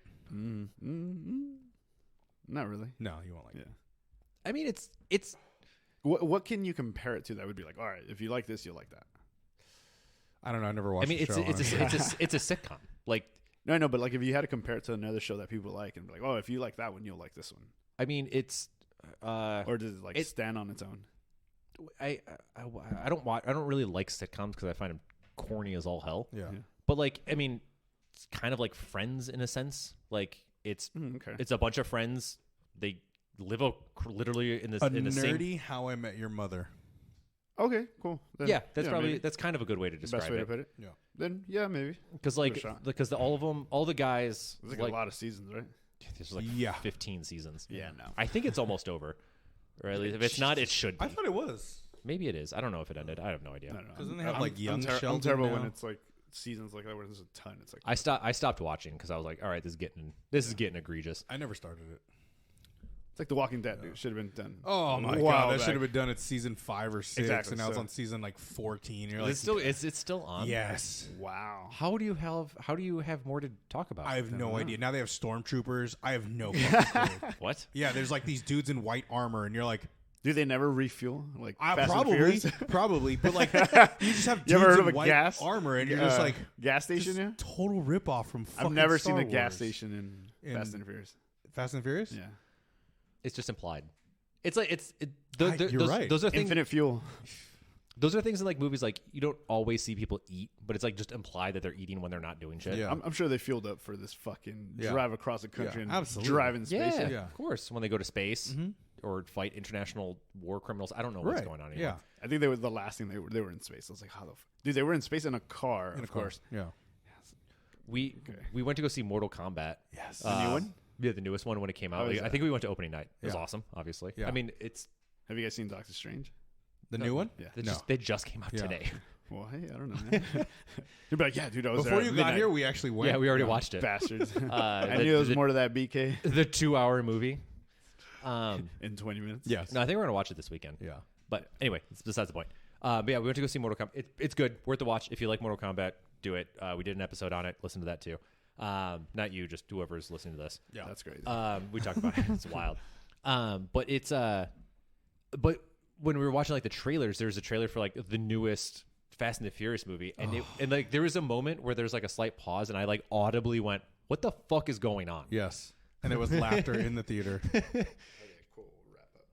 Not really. No, you won't like Yeah. it. I mean, it's What can you compare it to that would be like, all right, if you like this, you'll like that? I don't know. I never watched I mean, the it's show. it's a sitcom. Like, No, but like if you had to compare it to another show that people like and be like, oh, if you like that one, you'll like this one. I mean, it's or does it like stand on its own? I don't really like sitcoms because I find them corny as all hell. Yeah. But like, I mean, it's kind of like Friends in a sense. Like it's a bunch of friends. They live literally in the nerdy How I Met Your Mother. Okay, cool. Then, yeah, that's probably maybe. that's kind of a good way to describe Best way it. to put it. Yeah. Then maybe because all the guys there's like a lot of seasons, right? There's like 15 seasons. Yeah, no. I think it's almost over. Or at least if it's not, it should be. I thought it was. Maybe it is. I don't know if it ended. I have no idea. Because then they have like young I'm Sheldon terrible now. when it's like seasons like that where there's a ton. It's like I stopped watching because I was like, all right, this is getting egregious. I never started it. It's like The Walking Dead. Dude. Should have been done. Oh my god, that should have been done at season 5 or 6, Exactly, and now it's so- on season like 14. You're Is like, it's still on? yes. Wow. How do you have more to talk about? I have no idea. Now they have stormtroopers. I have no fucking clue. What? Yeah, there's like these dudes in white armor, and you're like, Do they never refuel? Like Fast and probably, Furious? probably, but like you just have You dudes ever heard in of a white gas armor, and you're just like gas station? just Yeah. total ripoff from. Fucking I've never Star seen a gas Wars. station in Fast and Furious. Fast and Furious. Yeah. It's just implied. It's like You're right. Those are things. Infinite fuel. Those are things in like movies. Like you don't always see people eat, but it's like just implied that they're eating when they're not doing shit. Yeah. I'm sure they fueled up for this fucking Yeah. drive across the country Yeah, and absolutely. drive in space. Yeah, Yeah. of course. When they go to space or fight international war criminals, I don't know what's Right. going on anymore. Yeah. I think they were the last thing they were in space. I was like, how the dude? They were in space in a car, of course. Yeah. We went to go see Mortal Kombat. Yes. The new one? Yeah, the newest one when it came out. How is I that? think we went to opening night. It was Yeah. awesome, obviously. Yeah. I mean, it's Have you guys seen Doctor Strange? The new one. Yeah. they just came out Yeah. today. Well, hey, I don't know. Man. You'd be like, yeah, dude, I was Before there you at got midnight. here, we actually went. Yeah, we already watched it. Bastards. I I knew there was more to that BK The 2-hour movie. in 20 minutes. Yes. No, I think we're gonna watch it this weekend. Yeah. But anyway, it's besides the point. But yeah, we went to go see Mortal Kombat. It's good, worth the watch. If you like Mortal Kombat, do it. We did an episode on it. Listen to that too. Not you, just whoever's listening to this. Yeah. That's crazy. We talked about it. It's wild. But it's but when we were watching like the trailers, there was a trailer for like the newest Fast and the Furious movie, and and like there was a moment where there's like a slight pause, and I like audibly went, "What the fuck is going on?" Yes. And there was laughter in the theater. Okay, cool. Wrap up.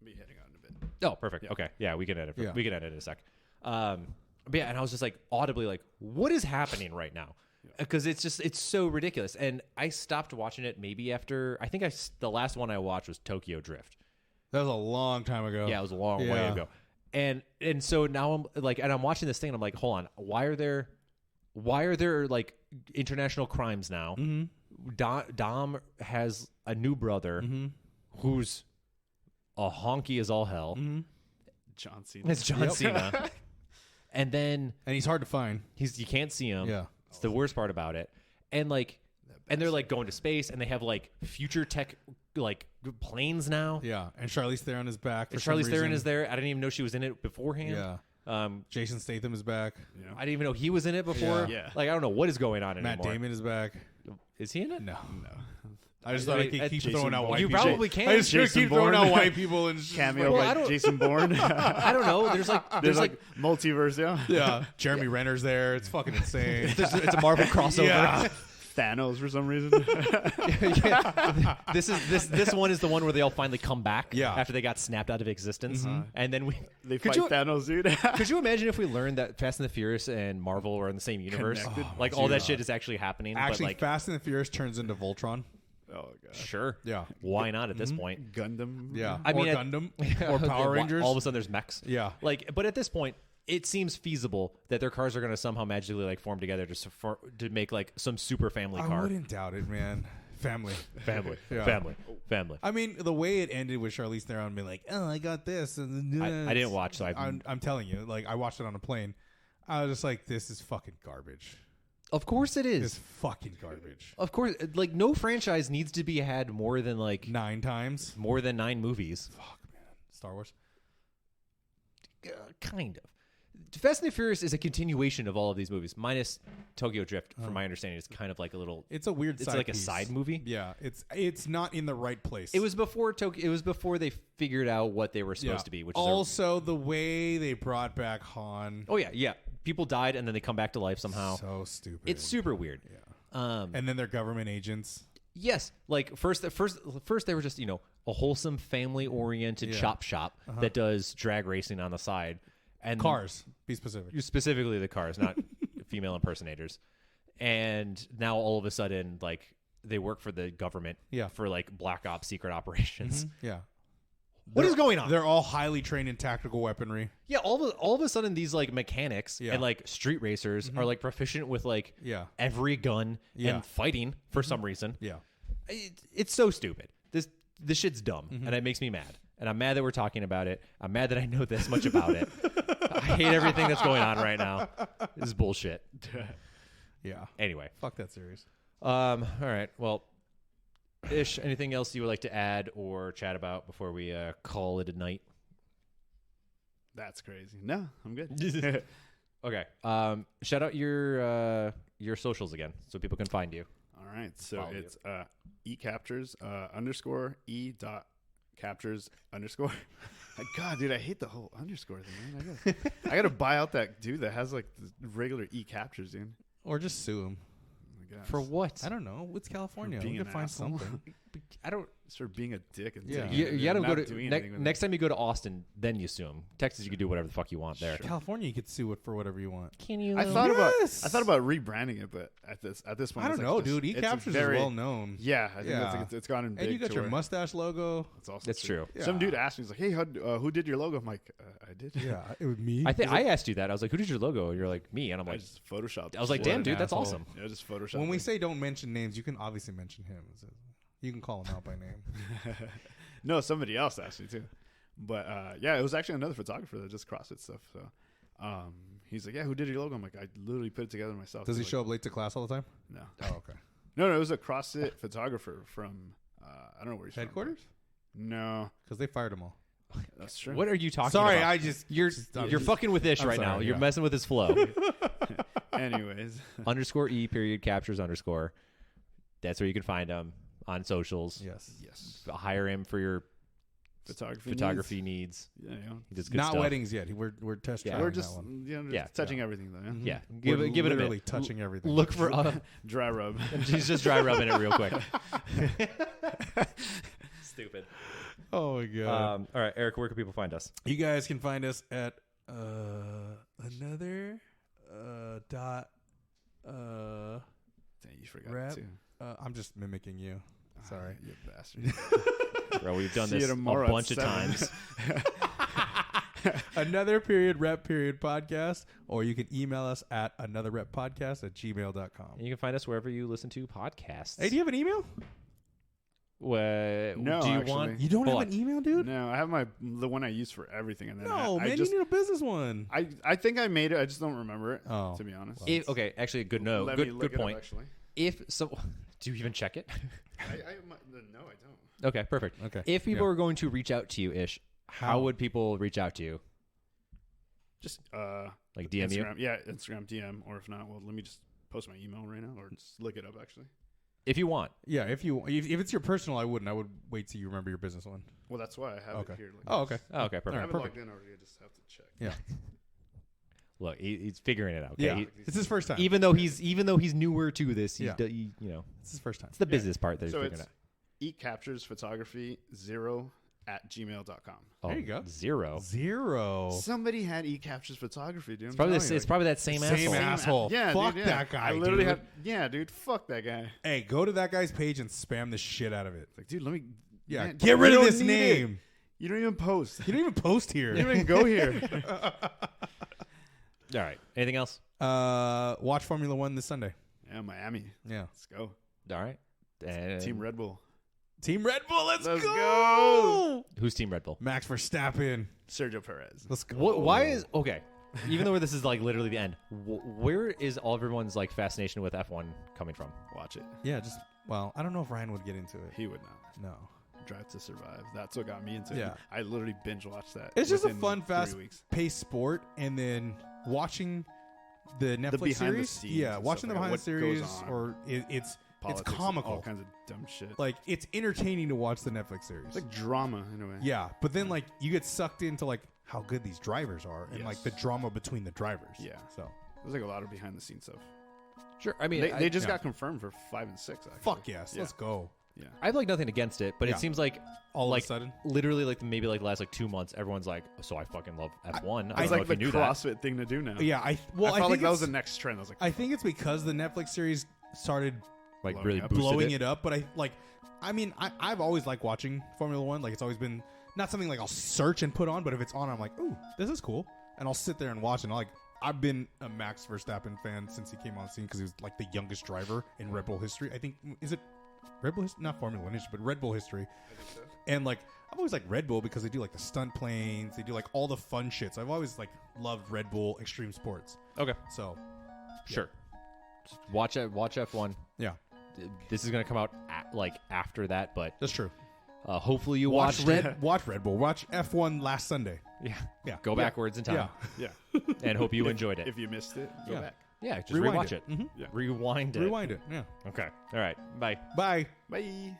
Be heading out in a bit. Oh, perfect. Okay, yeah, we can edit. Yeah. We can edit in a sec. But yeah, and I was just like audibly like, "What is happening right now?" Because it's so ridiculous. And I stopped watching it maybe after the last one I watched was Tokyo Drift. That was a long time ago. Yeah, it was a long way Yeah. ago. And so now I'm like, and I'm watching this thing, and I'm like, hold on, why are there like international crimes now? Dom has a new brother who's a honky as all hell. John Cena. It's John Cena, and then And he's hard to find. you can't see him. Yeah. It's the worst part about it. And like, and they're like going to space, and they have like future tech like planes now. Yeah. And Charlize Theron is back. And for some Charlize Theron reason. is there. I didn't even know she was in it beforehand. Yeah. Jason Statham is back. I didn't even know he was in it before. Yeah. Like I don't know what is going on Matt anymore. Damon is back. Is he in it? No. I just thought I could keep Jason throwing out Bourne. white You people. probably can. I just Jason keep throwing Bourne. out white people and just Cameo Well, I by don't- Jason Bourne. I don't know. There's There's like like multiverse, yeah. Yeah. Jeremy Renner's there. It's fucking insane. it's a Marvel crossover. Yeah. Thanos for some reason. Yeah. This one is the one where they all finally come back. Yeah. After they got snapped out of existence, and then we. They Could fight you- Thanos, dude. Could you imagine if we learned that Fast and the Furious and Marvel are in the same universe? Connected. Like all that shit is actually happening. Actually, but like, Fast and the Furious turns into Voltron. Oh god. sure. Yeah. Why not at this point? Gundam. Yeah. I mean, or Gundam. Or Power Rangers. All of a sudden, there's mechs. Yeah. Like, but at this point, it seems feasible that their cars are going to somehow magically like form together to make like some super family I car. wouldn't doubt it, man. Family. Family, Yeah. family. I mean, the way it ended with Charlize Theron being like, "Oh, I got this," and I didn't watch, so I'm telling you, like, I watched it on a plane. I was just like, "This is fucking garbage. Of course, it It's is. fucking garbage." Of course, like no franchise needs to be had more than 9 times. more than 9 movies. Fuck, man. Star Wars. Kind of. Fast and the Furious is a continuation of all of these movies, minus Tokyo Drift. From my understanding, it's kind of like a little. It's a weird. It's side like a piece. side movie. Yeah, it's not in the right place. It was before Tokyo. It was before they figured out what they were supposed to be. Which is also the way they brought back Han. oh yeah. People died and then they come back to life somehow. So stupid. It's super weird. Yeah. And then they're government agents. Yes, like first they were just a wholesome family oriented chop shop that does drag racing on the side, and Cars, be specific. specifically the cars, not female impersonators. And now all of a sudden, like they work for the government, for like black ops secret operations. Yeah. What is going on? They're all highly trained in tactical weaponry. Yeah, all of a sudden these like mechanics and like street racers are like proficient with like every gun and fighting for some reason. Yeah. It's so stupid. This shit's dumb and it makes me mad. And I'm mad that we're talking about it. I'm mad that I know this much about it. I hate everything that's going on right now. This is bullshit. Yeah. Anyway. Fuck that series. All right. Well, Ish, anything else you would like to add or chat about before we call it a night? That's crazy. No, I'm good. Okay. Shout out your socials again so people can find you. All right. So Follow it's ecaptures underscore e.captures underscore. God, dude, I hate the whole underscore thing, man. I gotta buy out that dude that has like the regular e-captures, dude. Or just sue him. Oh my gosh. For what? I don't know. It's California. being We can an find asshole. something. I don't. For being a dick and Yeah. taking You, it you gotta and go not to doing anything with next time you go to Austin, then you sue him. Texas, you can do whatever the fuck you want there. California, you could sue it for whatever you want. Can you? it. I thought Yes. about rebranding it, but at this point, I don't it's know, like dude. it's E-Captures is very- well known. Yeah, I think Yeah. it's gone in big. And you got to your where- mustache logo. That's also That's true. Some Yeah. dude asked me, he's like, "Hey, who did your logo?" I'm like, "I did." Yeah, it was me. I think I asked you that. I was like, "Who did your logo?" And you're like, "Me." And I'm I like, just photoshopped. I was like, shit. "Damn, an dude, that's asshole. awesome." Yeah, just photoshopped. When we it. say don't mention names, you can obviously mention him. You can call him out by name. No, somebody else asked me too. But yeah, it was actually another photographer that just CrossFit stuff. So he's like, "Yeah, who did your logo?" I'm like, "I literally put it together myself." Does he He's show up late to class all the time? like, No, Oh, okay. no, it was a CrossFit photographer from I don't know where he's Headquarters? from. No, Because they fired them all. that's true. What are you talking Sorry, about? you're You're fucking with Ish I'm right now. sorry, You're yeah. messing with his flow. Anyways, underscore E period captures underscore. That's where you can find him on socials. Yes. yes, Hire him for your photography. needs. Yeah, you know. He does good Not stuff. weddings yet. We're test Yeah. driving We're just that one. Yeah. touching everything though. Yeah? Yeah, We're give it a literally bit. touching everything. Look for Dry rub. He's just dry rubbing it real quick. Stupid. Oh my god. All right, Eric, where can people find us? You guys can find us at another dot Dang, you forgot Rap. it too. I'm just mimicking you. Sorry. You bastard. Bro, we've done See you this a tomorrow at bunch of 7. times. Another period rep period podcast, or you can email us at anotherreppodcast@gmail.com. You can find us wherever you listen to podcasts. Hey, do you have an email? No, do you actually. want? You don't Hold have on. an email, dude? No, I have the one I use for everything, and then No, I man, just you need a business one. I think I made it. I just don't remember it. Oh. To be honest. Well, If, okay, actually, a good note. Let me Good look it up, point. actually. If so, do you even check it? No, I don't. Okay, perfect. Okay. If people Yeah. are going to reach out to you, Ish, how would people reach out to you? Just Like DM you? Instagram. Yeah, Instagram DM, or if not, well, let me just post my email right now, or just look it up actually. If you want. Yeah, if it's your personal, I wouldn't. I would wait till you remember your business one. Well, that's why I have Okay. it here. Like, Oh, okay. Oh, okay, I perfect. have it perfect. logged in already. I just have to check. Yeah. Look, he's figuring it out. Okay? Yeah. It's his first time. Even though he's newer to this, Yeah. you know, It's his first time. it's the business part that he's So figuring it's out. Eat Captures Photography 0@gmail.com. Oh, there you go. 0. 0. Somebody had Eat Captures Photography, dude. It's probably it's probably that same asshole. asshole. Yeah, Fuck dude, yeah. that guy. I literally dude. have. Yeah, dude. Fuck that guy. Hey, go to that guy's page and spam the shit out of it. Like, dude, let me. Yeah, man, get rid you of don't this need name. it. You don't even post. You don't even post here. You don't even go here. All right. Anything else? Watch Formula One this Sunday. Yeah, Miami. Yeah. Let's go. All right. And Team Red Bull. Team Red Bull, let's Let's go. go. Who's Team Red Bull? Max Verstappen. Sergio Perez. Let's go. Why is okay? Even though this is like literally the end, where is all everyone's like fascination with F1 coming from? Watch it. Yeah, I don't know if Ryan would get into it. He would not. No. Drive to Survive. That's what got me into it. Yeah. I literally binge watched that. It's just a within fun, 3 fast weeks. paced sport, and then watching the Netflix behind the series. scenes Yeah, and watching the stuff like behind the that, what goes series, on. or it's Politics and comical. all kinds of dumb shit. Like it's entertaining to watch the Netflix series. It's like drama in a way. Yeah, but then like you get sucked into like how good these drivers are, and like the Yes. drama between the drivers. Yeah. So There's like a lot of behind the scenes stuff. Sure. I mean, They just got confirmed for 5 and 6. Actually. Fuck yes, let's go. Yeah. I have like nothing against it, but Yeah. it seems like All like of a sudden, literally like maybe like the last like 2 months, everyone's like, so I fucking love F1. I don't It's know like if the you knew that. CrossFit thing to do now. yeah. I felt think like that was the it's- next trend. I was like, I think it's because the Netflix series started Like Blowing really up. boosted blowing it. it up. But I've always liked watching Formula One. Like it's always been not something like I'll search and put on, but if it's on, I'm like, ooh, this is cool, and I'll sit there and watch. And I've been a Max Verstappen fan since he came on scene because he was like the youngest driver in Red Bull history. I think is it Red Bull history? Not Formula One history, but Red Bull history. I think so. And like I've always liked Red Bull because they do like the stunt planes, they do like all the fun shit. So I've always like loved Red Bull Extreme Sports. Okay, So sure. Just watch F1. yeah, This is gonna come out like after that, but that's true. hopefully you Watch watched Watch Red Bull. Watch F1 last Sunday. Yeah, Yeah, go backwards in time, Yeah, yeah. and hope you enjoyed it. If you missed it, go Yeah. back. Yeah, just Rewind rewatch it. Mhm. Yeah. Rewind it. Rewind it. Yeah. Okay. All right. Bye. Bye. Bye.